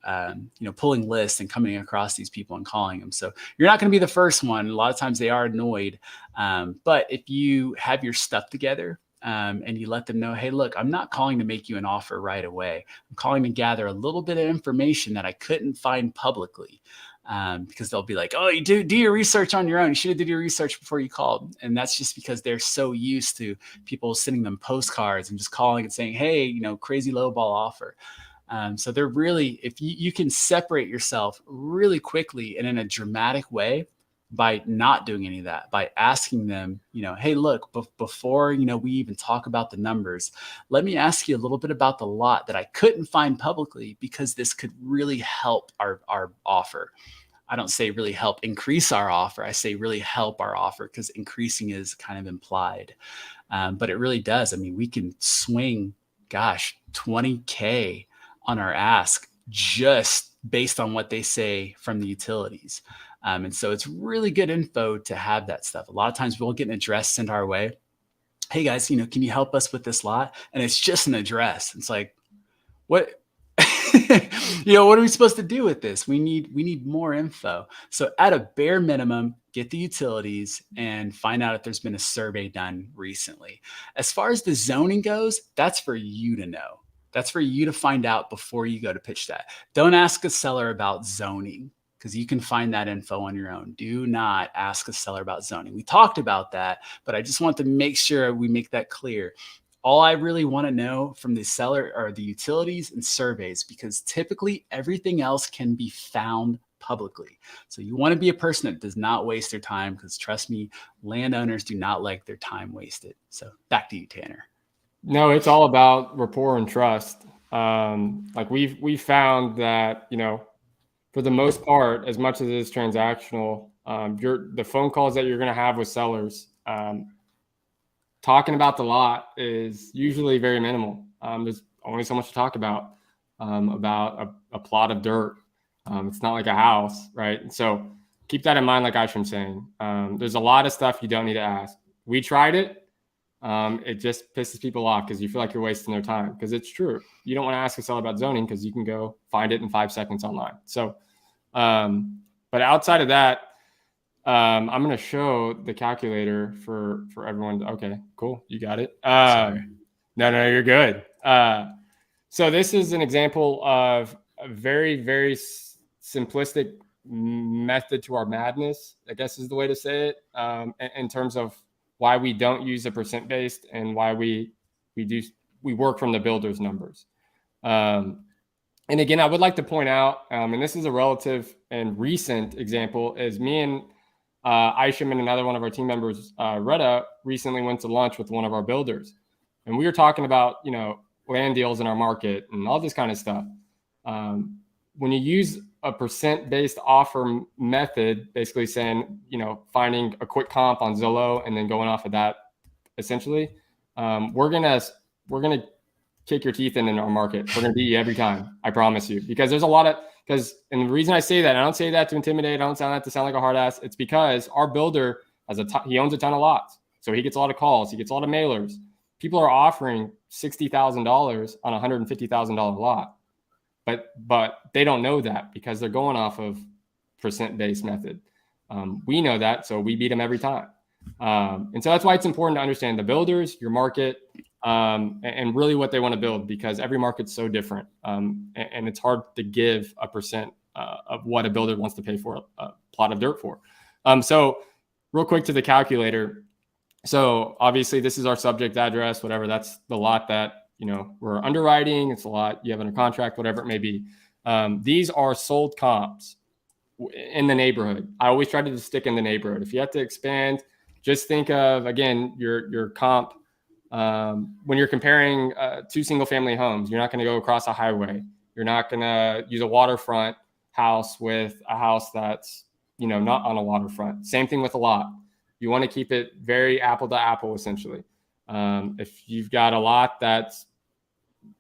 pulling lists and coming across these people and calling them. So you're not going to be the first one. A lot of times they are annoyed. But if you have your stuff together, and you let them know, hey, look, I'm not calling to make you an offer right away. I'm calling to gather a little bit of information that I couldn't find publicly. Because they'll be like, oh, you do your research on your own. You should have did your research before you called. And that's just because they're so used to people sending them postcards and just calling and saying, hey, crazy lowball offer. So they're really, if you can separate yourself really quickly and in a dramatic way by not doing any of that, by asking them, hey, look, before, we even talk about the numbers, let me ask you a little bit about the lot that I couldn't find publicly, because this could really help our offer. I don't say really help increase our offer. I say really help our offer, because increasing is kind of implied. But it really does. I mean, we can swing, $20K on our ask just based on what they say from the utilities. And so it's really good info to have that stuff. A lot of times we'll get an address sent our way. Hey guys, can you help us with this lot? And it's just an address. It's like, what? What are we supposed to do with this? We need more info. So at a bare minimum, get the utilities and find out if there's been a survey done recently. As far as the zoning goes, that's for you to know. That's for you to find out before you go to pitch that. Don't ask a seller about zoning, because you can find that info on your own. Do not ask a seller about zoning. We talked about that, but I just want to make sure we make that clear. All I really want to know from the seller are the utilities and surveys, because typically everything else can be found publicly. So you want to be a person that does not waste their time, because trust me, landowners do not like their time wasted. So back to you, Tanner. No, it's all about rapport and trust. Like we've found that, for the most part, as much as it is transactional, the phone calls that you're going to have with sellers, talking about the lot is usually very minimal. There's only so much to talk about a plot of dirt. It's not like a house, right? And so keep that in mind, like Aisham's saying. There's a lot of stuff you don't need to ask. We tried it. It just pisses people off because you feel like you're wasting their time, because it's true. You don't want to ask a seller about zoning because you can go find it in 5 seconds online. So, but outside of that, I'm going to show the calculator for everyone. Okay, cool. You got it. No, you're good. So this is an example of a very, very simplistic method to our madness, I guess is the way to say it, in terms of why we don't use a percent based and why we work from the builder's numbers. And again, I would like to point out, and this is a relative and recent example, is me and Aisham and another one of our team members, Retta, recently went to lunch with one of our builders. And we were talking about, land deals in our market and all this kind of stuff. When you use a percent-based offer method, basically saying, finding a quick comp on Zillow and then going off of that, essentially, we're gonna kick your teeth in our market. We're gonna beat you every time, I promise you, because there's a lot of and the reason I say that, I don't say that to intimidate, I don't sound that to sound like a hard ass. It's because our builder he owns a ton of lots, so he gets a lot of calls, he gets a lot of mailers. People are offering $60,000 on a $150,000 lot. But they don't know that because they're going off of percent-based method. We know that, so we beat them every time. And so that's why it's important to understand the builders, your market, and really what they want to build, because every market's so different. And it's hard to give a percent of what a builder wants to pay for a plot of dirt for. So real quick to the calculator. So obviously this is our subject address, whatever. That's the lot that we're underwriting. It's a lot you have under contract, whatever it may be. These are sold comps in the neighborhood. I always try to just stick in the neighborhood. If you have to expand, just think of, again, your comp. When you're comparing 2 single family homes, you're not going to go across a highway. You're not going to use a waterfront house with a house that's, not on a waterfront. Same thing with a lot. You want to keep it very apple to apple, essentially. If you've got a lot that's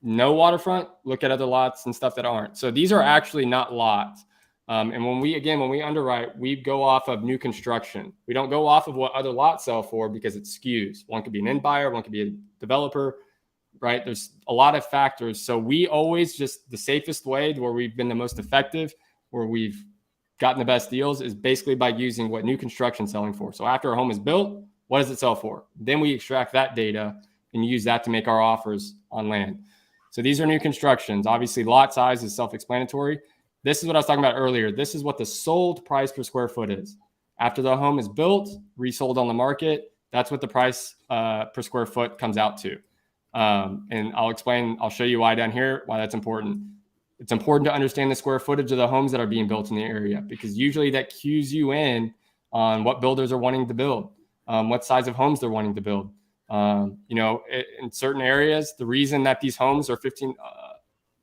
no waterfront, look at other lots and stuff that aren't. So these are actually not lots. And when we underwrite, we go off of new construction. We don't go off of what other lots sell for because it skews. One could be an end buyer, one could be a developer, right? There's a lot of factors. So we always just, the safest way where we've been the most effective, where we've gotten the best deals, is basically by using what new construction selling for. So after a home is built, what does it sell for? Then we extract that data and use that to make our offers on land. So these are new constructions. Obviously, lot size is self-explanatory. This is what I was talking about earlier. This is what the sold price per square foot is. After the home is built, resold on the market, that's what the price per square foot comes out to. And I'll show you why down here, why that's important. It's important to understand the square footage of the homes that are being built in the area, because usually that cues you in on what builders are wanting to build, what size of homes they're wanting to build. In certain areas, the reason that these homes are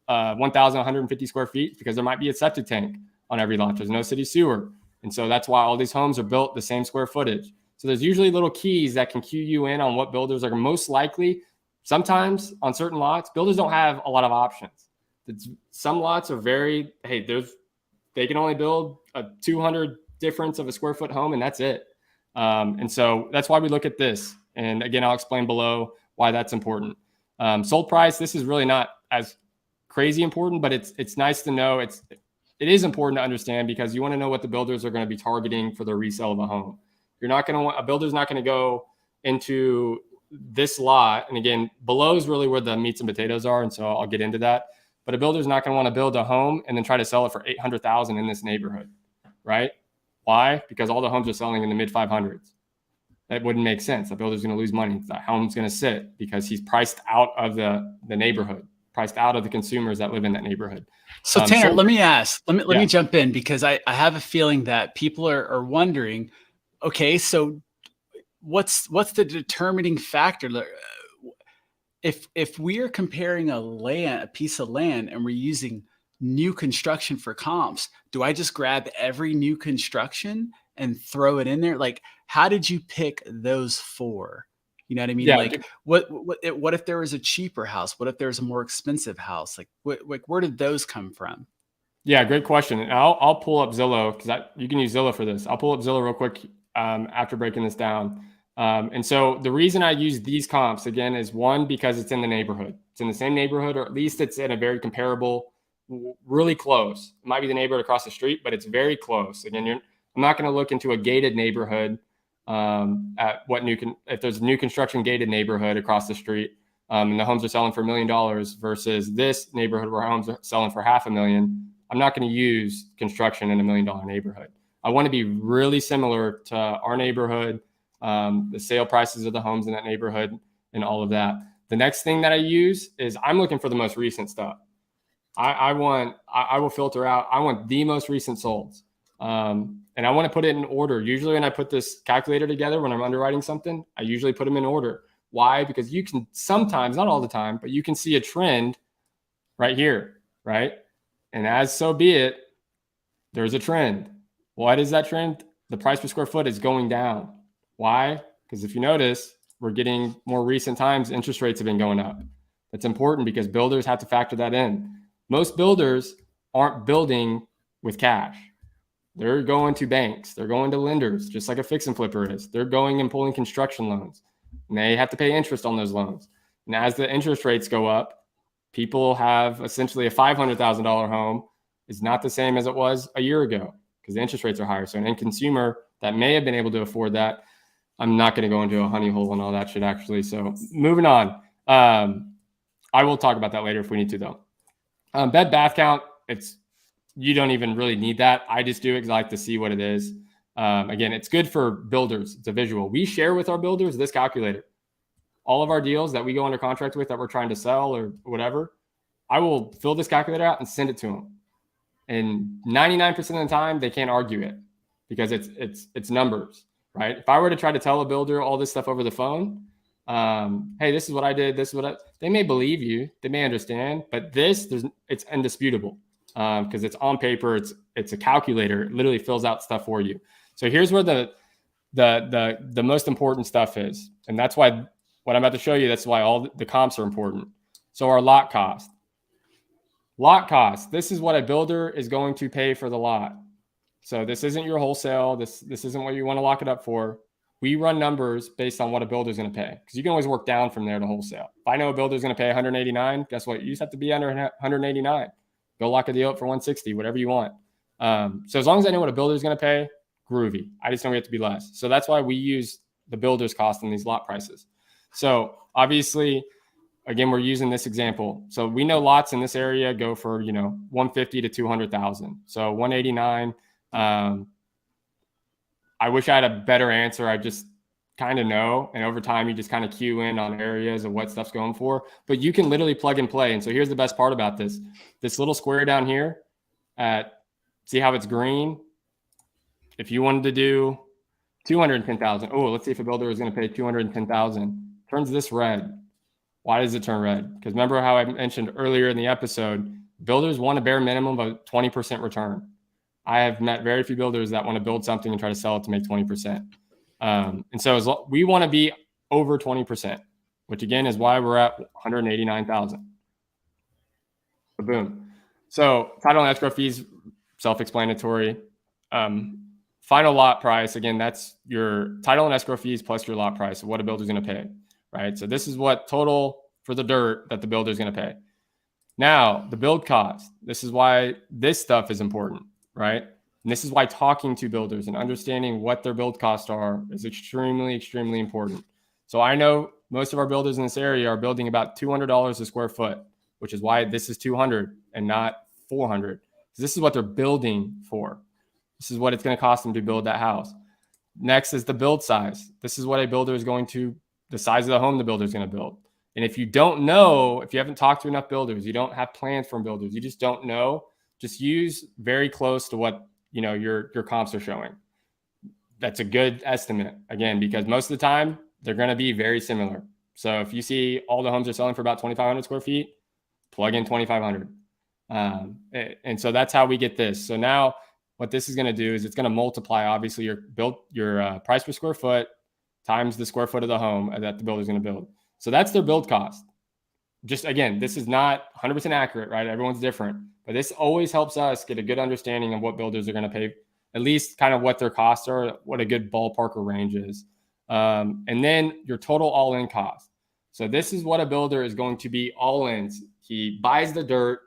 1,150 square feet, because there might be a septic tank on every lot. There's no city sewer. And so that's why all these homes are built the same square footage. So there's usually little keys that can cue you in on what builders are most likely. Sometimes on certain lots, builders don't have a lot of options. Some lots are they can only build a 200 difference of a square foot home, and that's it. And so that's why we look at this. And again, I'll explain below why that's important. Sold price, this is really not as crazy important, but it's nice to know. It is important to understand, because you want to know what the builders are going to be targeting for their resale of a home. A builder's not going to go into this lot. And again, below is really where the meats and potatoes are. And so I'll get into that. But a builder's not going to want to build a home and then try to sell it for $800,000 in this neighborhood, right? Why? Because all the homes are selling in the mid 500s. That wouldn't make sense. The builder's going to lose money. The home's going to sit because he's priced out of the neighborhood, priced out of the consumers that live in that neighborhood. So Tanner, let me jump in, because I have a feeling that people are wondering, okay, so what's the determining factor? If we are comparing a piece of land and we're using new construction for comps, do I just grab every new construction and throw it in there? Like, how did you pick those four? You know what I mean? Yeah. Like, what if there was a cheaper house? What if there's a more expensive house? Like, where did those come from? Yeah, great question. And I'll pull up Zillow, because you can use Zillow for this. I'll pull up Zillow real quick after breaking this down. And so the reason I use these comps, again, is one, because it's in the neighborhood. It's in the same neighborhood, or at least it's in a very comparable, really close. It might be the neighborhood across the street, but it's very close. Again, I'm not going to look into a gated neighborhood at if there's a new construction gated neighborhood across the street, and the homes are selling for $1 million versus this neighborhood where homes are selling for $500,000. I'm not going to use construction in $1 million neighborhood. I want to be really similar to our neighborhood, the sale prices of the homes in that neighborhood, and all of that. The next thing that I use is I'm looking for the most recent stuff. I will filter out. I want the most recent solds. And I want to put it in order. Usually when I put this calculator together, when I'm underwriting something, I usually put them in order. Why? Because you can sometimes, not all the time, but you can see a trend right here, right? And as so be it, there's a trend. What is that trend? The price per square foot is going down. Why? Because if you notice, we're getting more recent times, interest rates have been going up. That's important because builders have to factor that in. Most builders aren't building with cash. They're going to banks. They're going to lenders, just like a fix and flipper is. They're going and pulling construction loans, and they have to pay interest on those loans. And as the interest rates go up, people have essentially a $500,000 home is not the same as it was a year ago because the interest rates are higher. So an end consumer that may have been able to afford that, I'm not going to go into a honey hole and all that shit actually. So moving on. I will talk about that later if we need to though. Bed bath count, you don't even really need that. I just do it because I like to see what it is. Again, it's good for builders. It's a visual. We share with our builders this calculator. All of our deals that we go under contract with that we're trying to sell or whatever, I will fill this calculator out and send it to them. And 99% of the time, they can't argue it because it's numbers, right? If I were to try to tell a builder all this stuff over the phone, hey, this is what I did. They may believe you. They may understand, but it's indisputable because it's on paper. It's a calculator. It literally fills out stuff for you. So here's where the most important stuff is. And that's why what I'm about to show you, that's why all the comps are important. So our lot cost. Lot cost. This is what a builder is going to pay for the lot. So this isn't your wholesale. This isn't what you want to lock it up for. We run numbers based on what a builder is going to pay, because you can always work down from there to wholesale. If I know a builder is going to pay 189, guess what? You just have to be under 189. Go lock a deal up for 160, whatever you want. So as long as I know what a builder is going to pay, groovy. I just know we have to be less. So that's why we use the builder's cost in these lot prices. So obviously, again, we're using this example. So we know lots in this area go for, 150 to 200,000. So 189. I wish I had a better answer. I just kind of know. And over time, you just kind of cue in on areas of what stuff's going for. But you can literally plug and play. And so here's the best part about this. This little square down here see how it's green? If you wanted to do 210,000, let's see if a builder is going to pay 210,000. Turns this red. Why does it turn red? Because remember how I mentioned earlier in the episode, builders want a bare minimum of a 20% return. I have met very few builders that want to build something and try to sell it to make 20%. And so we want to be over 20%, which again is why we're at 189,000. So boom. So title and escrow fees, self-explanatory. Final lot price, again, that's your title and escrow fees plus your lot price of what a builder is going to pay, right? So this is what total for the dirt that the builder is going to pay. Now, the build cost. This is why this stuff is important, right? And this is why talking to builders and understanding what their build costs are is extremely, extremely important. So I know most of our builders in this area are building about $200 a square foot, which is why this is 200 and not 400. This is what they're building for. This is what it's going to cost them to build that house. Next is the build size. This is what a builder is going to, the size of the home the builder is going to build. And if you don't know, if you haven't talked to enough builders, you don't have plans from builders, you just don't know, just use very close to what, your comps are showing. That's a good estimate, again, because most of the time they're going to be very similar. So if you see all the homes are selling for about 2,500 square feet, plug in 2,500. And so that's how we get this. So now what this is going to do is it's going to multiply, obviously, your price per square foot times the square foot of the home that the builder is going to build. So that's their build cost. Just again, this is not 100% accurate, right? Everyone's different, but this always helps us get a good understanding of what builders are going to pay, at least kind of what their costs are, what a good ballpark or range is. And then your total all-in cost. So this is what a builder is going to be all in. He buys the dirt,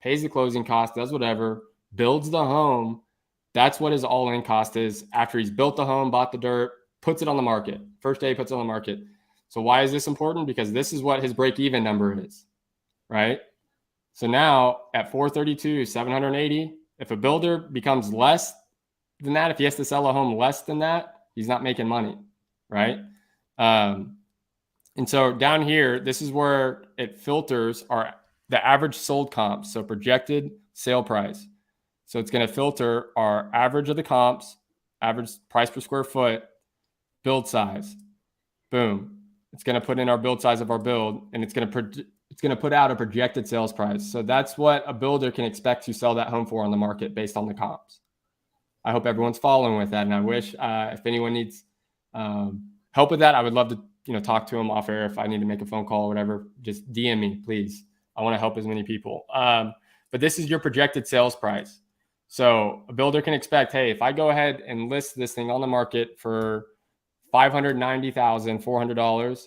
pays the closing cost, does whatever, builds the home. That's what his all-in cost is after he's built the home, bought the dirt, puts it on the market. First day he puts it on the market. So why is this important? Because this is what his break-even number is, right? So now at 432, 780, if a builder becomes less than that, if he has to sell a home less than that, he's not making money, right? And so down here, this is where it filters the average sold comps, so projected sale price. So it's going to filter our average of the comps, average price per square foot, build size. Boom. It's going to put in our build size of our build, and it's going to put out a projected sales price. So that's what a builder can expect to sell that home for on the market based on the comps. I hope everyone's following with that, and I wish if anyone needs help with that, I would love to talk to them off air. If I need to make a phone call or whatever, just DM me, please. I want to help as many people. But this is your projected sales price. So a builder can expect, hey, if I go ahead and list this thing on the market for $590,400,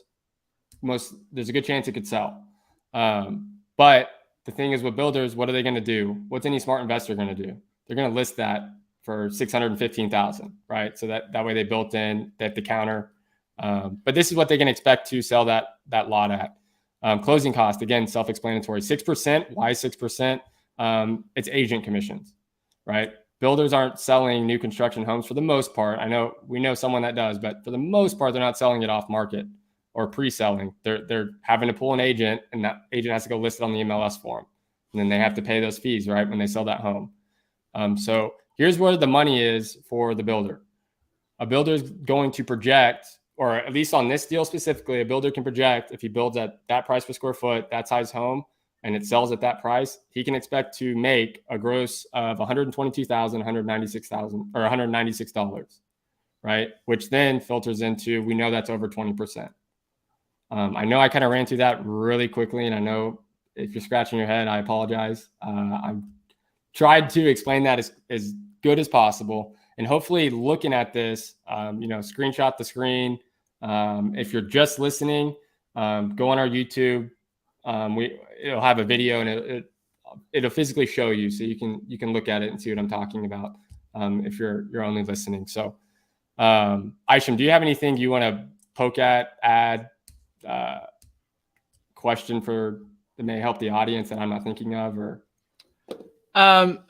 there's a good chance it could sell. But the thing is with builders, what are they going to do? What's any smart investor going to do? They're going to list that for $615,000, right? So that way they built in, they have the counter. But this is what they can expect to sell that lot at. Closing cost, again, self-explanatory. 6%. Why 6%? It's agent commissions, right? Builders aren't selling new construction homes for the most part. We know someone that does, but for the most part, they're not selling it off market or pre-selling. They're having to pull an agent, and that agent has to go list it on the MLS form. And then they have to pay those fees, right, when they sell that home. So here's where the money is for the builder. A builder is going to project, or at least on this deal specifically, a builder can project if he builds at that price per square foot, that size home, and it sells at that price, he can expect to make a gross of $196,000, right? Which then filters into, we know that's over 20%. I know I kind of ran through that really quickly, and I know if you're scratching your head, I apologize. I've tried to explain that as good as possible, and hopefully looking at this, screenshot the screen. If you're just listening, go on our YouTube. It'll have a video, and it'll physically show you, so you can look at it and see what I'm talking about. If you're only listening. So, Isham, do you have anything you want to poke at, add, question that may help the audience that I'm not thinking of? Or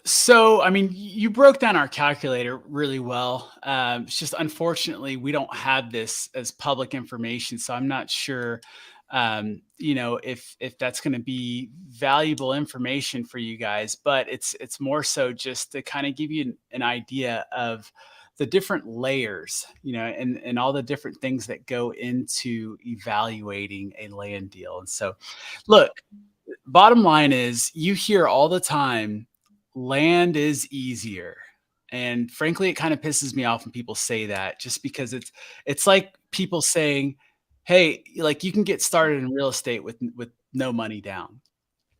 so I mean, you broke down our calculator really well. It's just unfortunately we don't have this as public information, so I'm not sure if that's going to be valuable information for you guys, but it's more so just to kind of give you an idea of the different layers, and all the different things that go into evaluating a land deal. And so, look, bottom line is you hear all the time, land is easier. And frankly, it kind of pisses me off when people say that, just because it's like people saying, hey, like you can get started in real estate with no money down.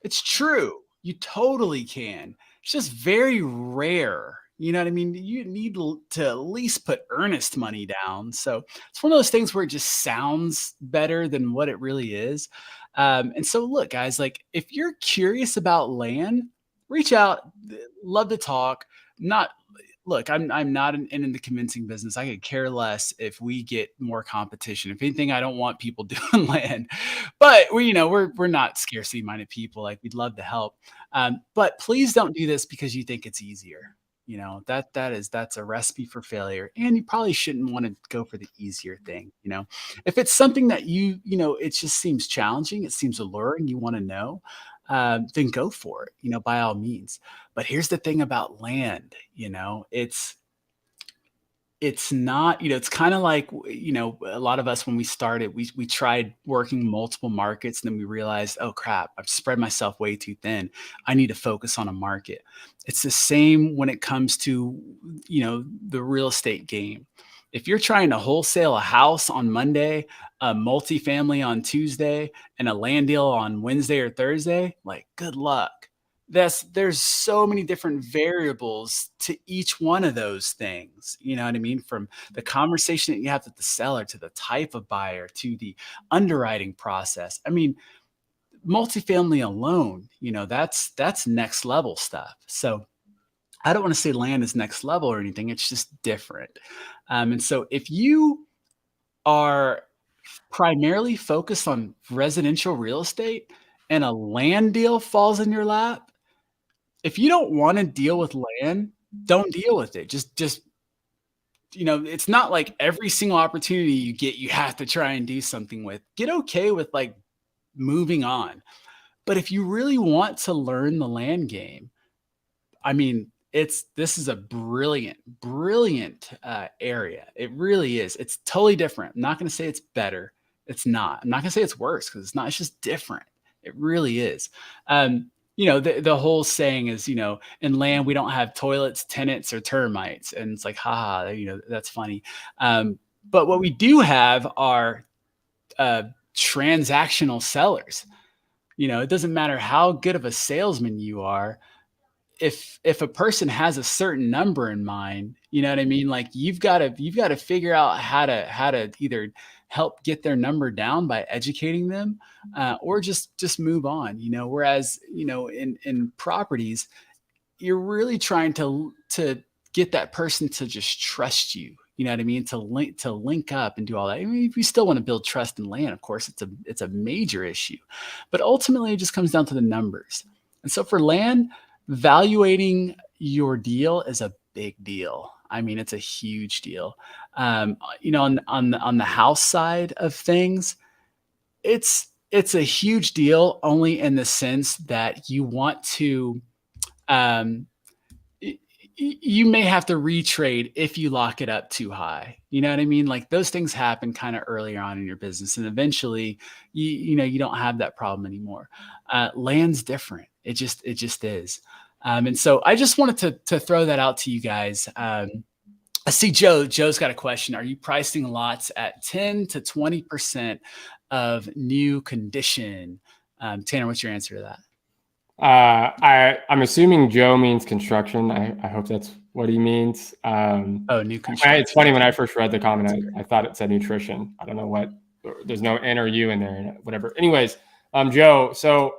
It's true. You totally can. It's just very rare. You know what I mean? You need to at least put earnest money down. So it's one of those things where it just sounds better than what it really is. And so, look, guys, like if you're curious about land, reach out. Love to talk. Not Look, I'm not in the convincing business. I could care less if we get more competition. If anything, I don't want people doing land, but we're not scarcity minded people. Like we'd love to help, but please don't do this because you think it's easier. That's a recipe for failure, and you probably shouldn't want to go for the easier thing. If it's something that it just seems challenging, it seems alluring, you want to know, then go for it, by all means. But here's the thing about land, it's not, it's kind of like, a lot of us, when we started, we tried working multiple markets, and then we realized, oh crap, I've spread myself way too thin. I need to focus on a market. It's the same when it comes to, the real estate game. If you're trying to wholesale a house on Monday, a multifamily on Tuesday, and a land deal on Wednesday or Thursday, like good luck. There's so many different variables to each one of those things. You know what I mean? From the conversation that you have with the seller, to the type of buyer, to the underwriting process. I mean, multifamily alone, that's next level stuff. So I don't want to say land is next level or anything. It's just different. And so if you are primarily focused on residential real estate and a land deal falls in your lap, if you don't want to deal with land, don't deal with it. Just it's not like every single opportunity you get, you have to try and do something with. Get okay with like moving on. But if you really want to learn the land game, I mean, this is a brilliant area. It really is. It's totally different. I'm not going to say it's better. It's not. I'm not going to say it's worse, because it's not. It's just different. It really is. The whole saying is, in land, we don't have toilets, tenants, or termites. And it's like, haha, that's funny. But what we do have are transactional sellers. It doesn't matter how good of a salesman you are. If a person has a certain number in mind, you know what I mean? Like you've got to figure out how to either help get their number down by educating them, or just move on. Whereas in properties, you're really trying to get that person to just trust you. You know what I mean? To link up and do all that. I mean, if you still want to build trust in land, of course, it's a major issue, but ultimately it just comes down to the numbers. And so for land, valuating your deal is a big deal. I mean, it's a huge deal. On the house side of things, it's a huge deal only in the sense that you want to, you may have to retrade if you lock it up too high. You know what I mean? Like those things happen kind of earlier on in your business, and eventually you don't have that problem anymore. Land's different. It just is. And so I just wanted to throw that out to you guys. I see Joe's got a question. Are you pricing lots at 10 to 20% of new condition? Tanner, what's your answer to that? I'm assuming Joe means construction. I hope that's what he means. New construction. It's funny, when I first read the comment, I thought it said nutrition. I don't know what. There's no N or U in there, whatever. Anyways, Joe. So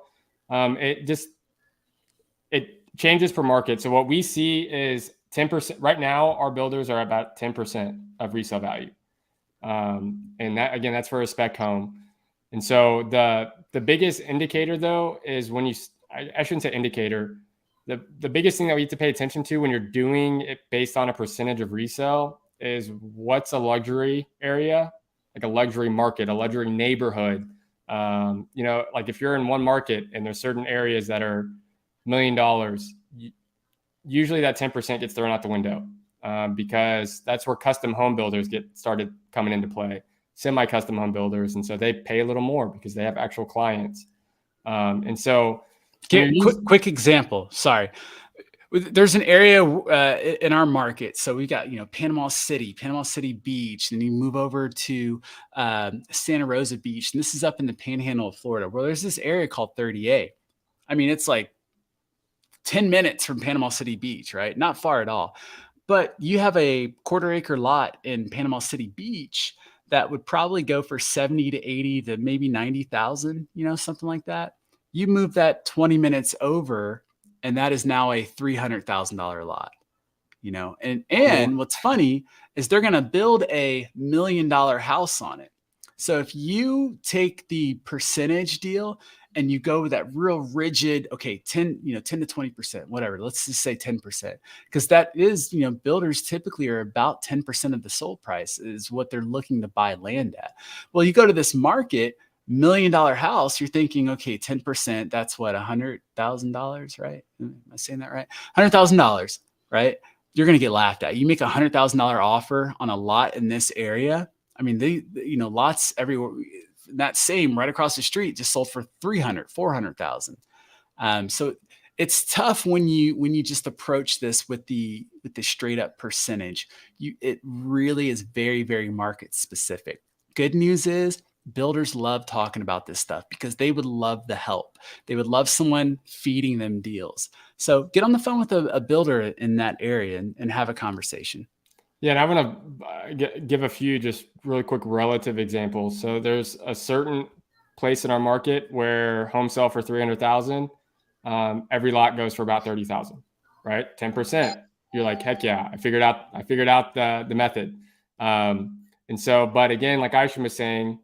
it changes per market. So what we see is 10%. Right now, our builders are about 10% of resale value, and that, again, that's for a spec home. And so the biggest indicator, though, is when I shouldn't say indicator. The biggest thing that we have to pay attention to when you're doing it based on a percentage of resale is what's a luxury area, like a luxury market, a luxury neighborhood. Like if you're in one market and there's certain areas that are $1 million, usually that 10% gets thrown out the window, because that's where custom home builders get started coming into play, semi-custom home builders. And so they pay a little more because they have actual clients. And so quick example. Sorry. There's an area in our market. So we got, Panama City Beach, and you move over to Santa Rosa Beach. And this is up in the panhandle of Florida, where there's this area called 30A. I mean, it's like 10 minutes from Panama City Beach, right? Not far at all. But you have a quarter-acre lot in Panama City Beach that would probably go for 70 to 80 to maybe 90,000, something like that. You move that 20 minutes over, and that is now a $300,000 lot, and what's funny is they're going to build a $1 million house on it. So if you take the percentage deal and you go with that real rigid, 10 to 20%, whatever, let's just say 10%, because that is, builders typically are about 10% of the sold price is what they're looking to buy land at. Well, you go to this market, $1 million house, you're thinking, 10%, that's what, $100,000, right? Am I saying that right? $100,000, right? You're going to get laughed at. You make $100,000 offer on a lot in this area. I mean, lots everywhere. That same right across the street just sold for 300, 400,000. So it's tough when you just approach this with the straight up percentage. It really is very, very market specific. Good news is builders love talking about this stuff because they would love the help. They would love someone feeding them deals. So get on the phone with a builder in that area and have a conversation. Yeah, and I want to give a few just really quick relative examples. So there's a certain place in our market where homes sell for 300,000. Every lot goes for about 30,000, right? 10%. You're like, heck yeah, I figured out the method. And so, but again, like Aishan was saying,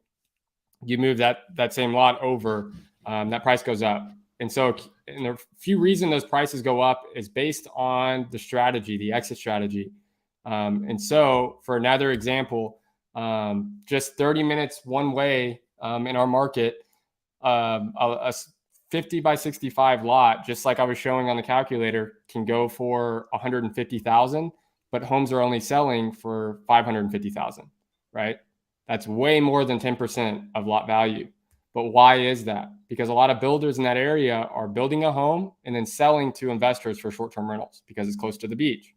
you move that same lot over, that price goes up. And so, and a few reasons those prices go up is based on the strategy, the exit strategy. And so for another example, just 30 minutes one way in our market, a 50 by 65 lot, just like I was showing on the calculator, can go for 150,000, but homes are only selling for 550,000, right? That's way more than 10% of lot value. But why is that? Because a lot of builders in that area are building a home and then selling to investors for short-term rentals because it's close to the beach,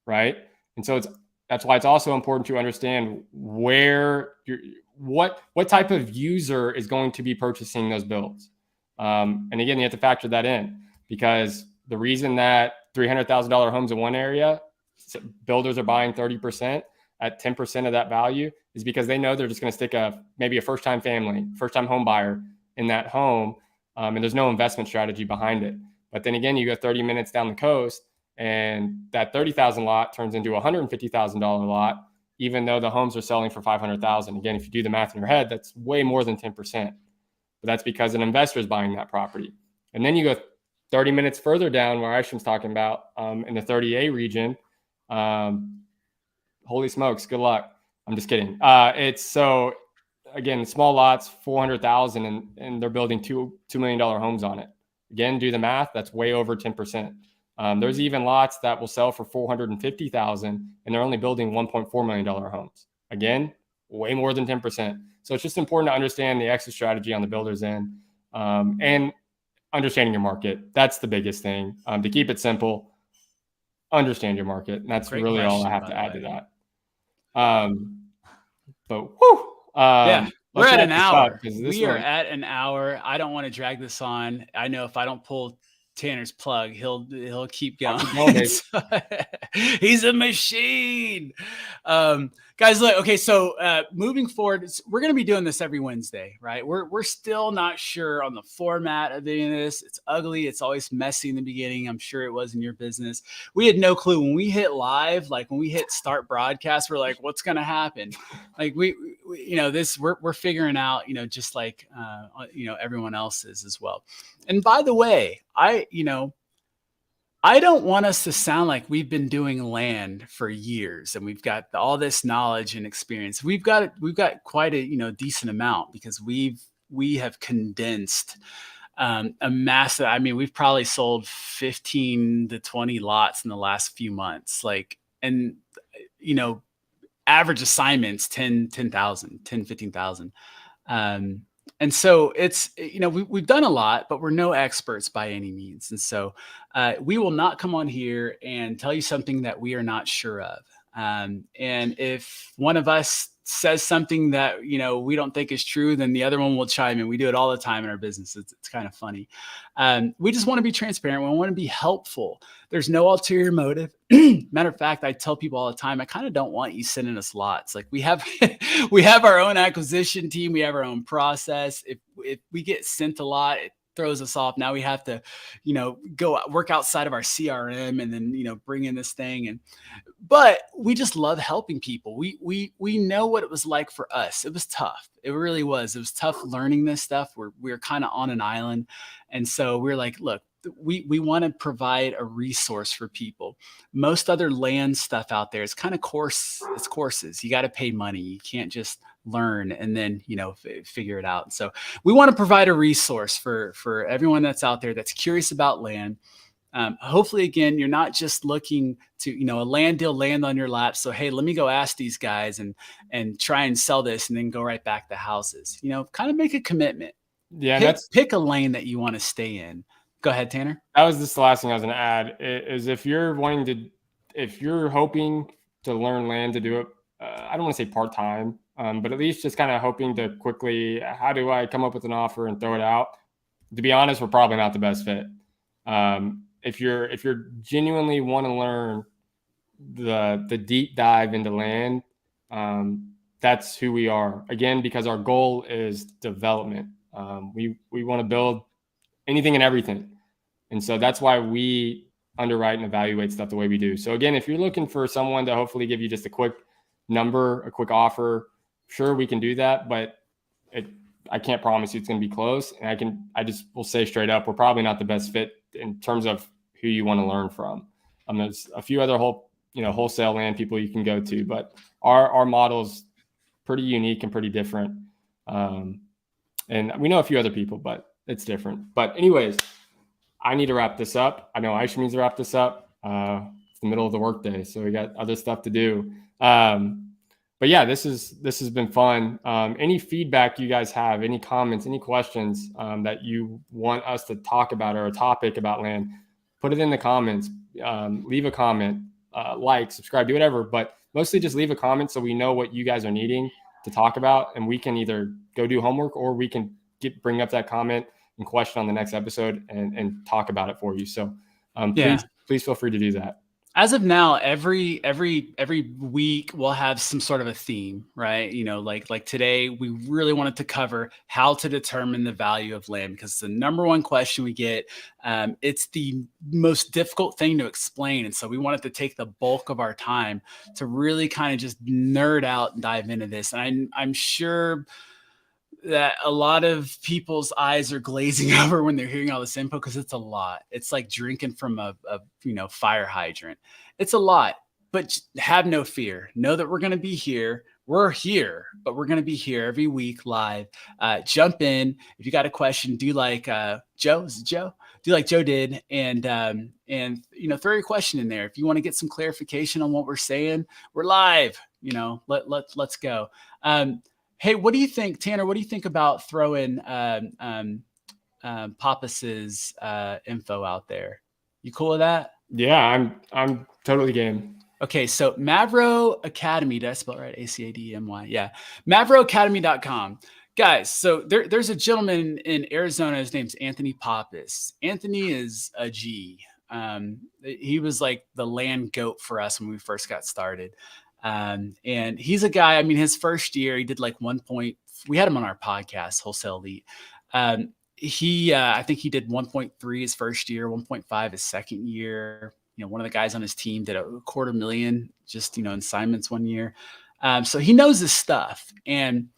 right? And so that's why it's also important to understand what type of user is going to be purchasing those builds. And again, you have to factor that in, because the reason that $300,000 homes in one area, builders are buying 30% at 10% of that value, is because they know they're just going to stick maybe a first-time family, first-time home buyer in that home, and there's no investment strategy behind it. But then again, you go 30 minutes down the coast, and that 30,000 lot turns into a $150,000 lot, even though the homes are selling for 500,000. Again, if you do the math in your head, that's way more than 10%. But that's because an investor is buying that property. And then you go 30 minutes further down where Aisham's talking about, in the 30A region. Holy smokes, good luck. I'm just kidding. It's so, again, small lots, 400,000, and they're building $2 million homes on it. Again, do the math, that's way over 10%. There's even lots that will sell for 450,000, and they're only building $1.4 million homes. Again, way more than 10%. So it's just important to understand the exit strategy on the builder's end, and understanding your market. That's the biggest thing. To keep it simple, understand your market. And that's really all I have to add to that. But whew, yeah, We're at an this hour. up, 'cause We are at an hour. I don't want to drag this on. I know if I don't pull Tanner's plug, he'll keep going. Keep going, baby. He's a machine. Guys, look, okay, so moving forward, we're going to be doing this every Wednesday, right? We're still not sure on the format of doing this. It's ugly. It's always messy in the beginning. I'm sure it was in your business. We had no clue when we hit live, like when we hit start broadcast, we're like, what's going to happen? Like we we're figuring out, just like, everyone else is as well. And by the way, I don't want us to sound like we've been doing land for years and we've got all this knowledge and experience. We've got quite a, decent amount because we have condensed a massive, we've probably sold 15 to 20 lots in the last few months. Average assignments, 10,000, 15,000. And so it's, we've done a lot, but we're no experts by any means. And so we will not come on here and tell you something that we are not sure of. And if one of us says something that, we don't think is true, then the other one will chime in. We do it all the time in our business. It's kind of funny. We just want to be transparent. We want to be helpful. There's no ulterior motive. Matter of fact, I tell people all the time, I kind of don't want you sending us lots. Like we have, we have our own acquisition team. We have our own process. If we get sent a lot, it throws us off. Now we have to, go work outside of our CRM and then, bring in this thing. But we just love helping people. We know what it was like for us. It was tough. It really was. It was tough learning this stuff. We're kind of on an island. And so we're like, look, we want to provide a resource for people. Most other land stuff out there is kind of it's courses. You got to pay money. You can't just learn and then, figure it out. So we want to provide a resource for everyone that's out there that's curious about land. Hopefully, again, you're not just looking to, a land deal land on your lap. So, hey, let me go ask these guys and try and sell this and then go right back to houses, kind of make a commitment. Yeah. Pick a lane that you want to stay in. Go ahead, Tanner. That was just the last thing I was going to add is if you're hoping to learn land to do it, I don't want to say part-time, but at least just kind of hoping to quickly, how do I come up with an offer and throw it out? To be honest, we're probably not the best fit. If you're genuinely want to learn the deep dive into land, that's who we are. Again, because our goal is development. We want to build anything and everything. And so that's why we underwrite and evaluate stuff the way we do. So again, if you're looking for someone to hopefully give you just a quick number, a quick offer, sure, we can do that, but I can't promise you it's going to be close. And I just will say straight up, we're probably not the best fit in terms of who you want to learn from. There's a few other wholesale land people you can go to, but our model is pretty unique and pretty different. And we know a few other people, but it's different. But anyways, I need to wrap this up. I know Aisha needs to wrap this up. It's the middle of the workday, so we got other stuff to do. But yeah, this has been fun. Any feedback you guys have, any comments, any questions that you want us to talk about or a topic about land, put it in the comments. Leave a comment, like, subscribe, do whatever. But mostly just leave a comment so we know what you guys are needing to talk about, and we can either go do homework or we can bring up that comment and question on the next episode and talk about it for you. So please feel free to do that. As of now, every week we'll have some sort of a theme, right? Like today, we really wanted to cover how to determine the value of land because it's the number one question we get. It's the most difficult thing to explain. And so we wanted to take the bulk of our time to really kind of just nerd out and dive into this. And I'm sure that a lot of people's eyes are glazing over when they're hearing all this info because it's a lot. It's like drinking from a fire hydrant. It's a lot, but have no fear. Know that we're going to be here. We're here, but we're going to be here every week live. Jump in. If you got a question, do like Joe. Is it Joe? Do like Joe did, and throw your question in there. If you want to get some clarification on what we're saying, we're live. Let's go. Hey, what do you think, Tanner? What do you think about throwing Pappas's info out there? You cool with that? Yeah, I'm totally game. Okay, so Mavro Academy, did I spell it right? ACADEMY. Yeah, MavroAcademy.com. Guys, so there's a gentleman in Arizona. His name's Anthony Pappas. Anthony is a G. He was like the land goat for us when we first got started. And he's a guy, I mean, his first year, he did like 1 we had him on our podcast, Wholesale Elite. I think he did 1.3 his first year, 1.5 his second year. One of the guys on his team did $250,000 just, in assignments one year. So he knows his stuff. And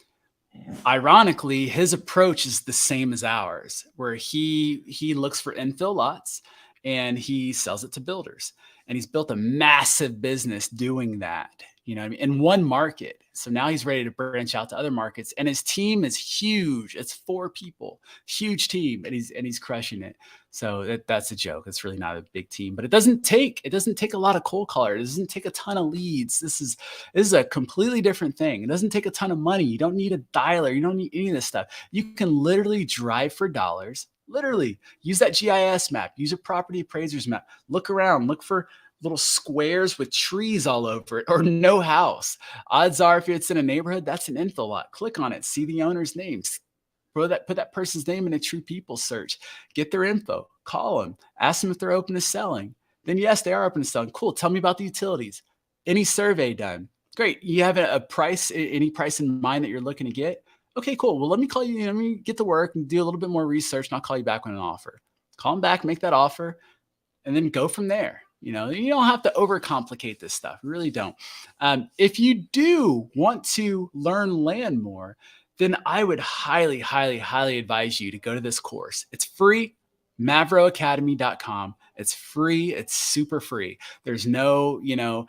ironically, his approach is the same as ours, where he looks for infill lots and he sells it to builders. And he's built a massive business doing that, in one market. So now he's ready to branch out to other markets. And his team is huge. It's 4 people, huge team, and he's crushing it. So that's a joke. It's really not a big team, but it doesn't take a lot of cold call. It doesn't take a ton of leads. This is a completely different thing. It doesn't take a ton of money. You don't need a dialer. You don't need any of this stuff. You can literally drive for dollars. Literally use that GIS map, use a property appraiser's map, look around, look for little squares with trees all over it or no house. Odds are if it's in a neighborhood, that's an infill lot. Click on it, see the owner's names, put that person's name in a true people search, get their info, call them, ask them if they're open to selling. Then yes, they are open to selling. Cool. Tell me about the utilities. Any survey done? Great. You have a price, any price in mind that you're looking to get? Okay, cool. Well, let me call you. Let me get to work and do a little bit more research, and I'll call you back with an offer. Call them back, make that offer, and then go from there. You don't have to overcomplicate this stuff. You really don't. If you do want to learn land more, then I would highly, highly, highly advise you to go to this course. It's free, mavroacademy.com. It's free. It's super free. There's no, you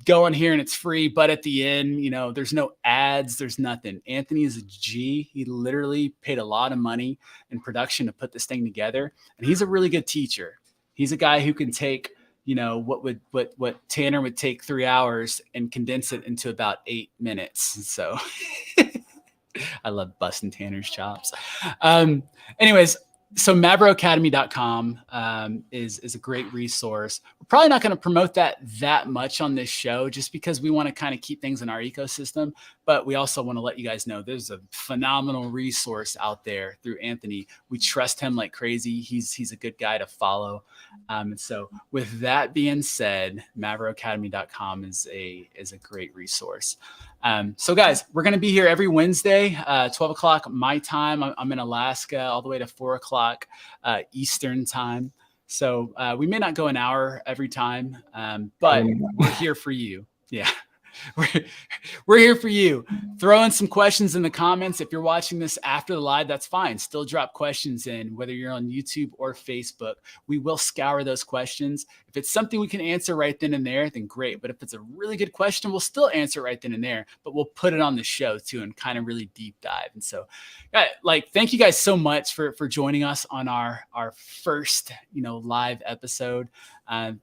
go on here and it's free, but at the end, there's no ads. There's nothing. Anthony is a G. He literally paid a lot of money in production to put this thing together. And he's a really good teacher. He's a guy who can take, what Tanner would take 3 hours and condense it into about 8 minutes. So I love busting Tanner's chops. Anyways, so mavroacademy.com is a great resource. We're probably not going to promote that much on this show just because we want to kind of keep things in our ecosystem. But we also want to let you guys know there's a phenomenal resource out there through Anthony. We trust him like crazy. He's a good guy to follow. And so with that being said, mavroacademy.com is a great resource. So guys, we're going to be here every Wednesday, 12 o'clock my time. I'm in Alaska all the way to 4 o'clock Eastern time. So we may not go an hour every time, but we're here for you. Yeah. We're here for you. Throw in some questions in the comments. If you're watching this after the live, that's fine. Still drop questions in, whether you're on YouTube or Facebook. We will scour those questions. If it's something we can answer right then and there, then great. But if it's a really good question, we'll still answer right then and there, but we'll put it on the show too and kind of really deep dive. And so thank you guys so much for joining us on our first, live episode.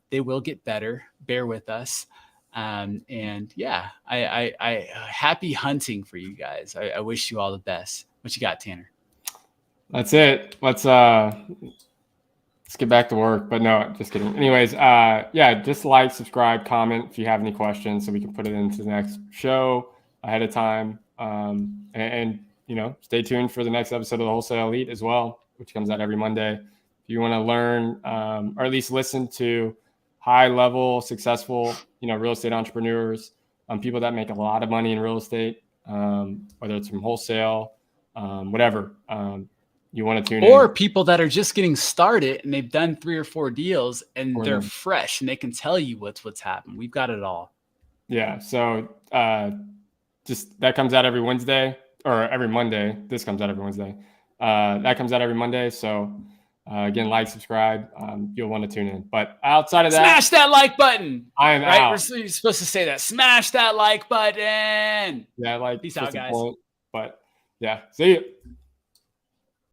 They will get better. Bear with us. I happy hunting for you guys. I wish you all the best. What you got, Tanner? That's it. Let's get back to work, but no, just kidding. Anyways, just like, subscribe, comment if you have any questions so we can put it into the next show ahead of time. And stay tuned for the next episode of the Wholesale Elite as well, which comes out every Monday. If you want to learn, or at least listen to high level, successful, real estate entrepreneurs, people that make a lot of money in real estate, whether it's from wholesale, whatever, you want to tune in. Or people that are just getting started and they've done 3 or 4 deals and they're fresh and they can tell you what's happened. We've got it all. Yeah. So just that comes out every Wednesday or every Monday. This comes out every Wednesday. That comes out every Monday. So again, like, subscribe. You'll want to tune in. But outside of that, smash that like button. I am out. We're supposed to say that. Smash that like button. Yeah, peace out, guys. But yeah, see you.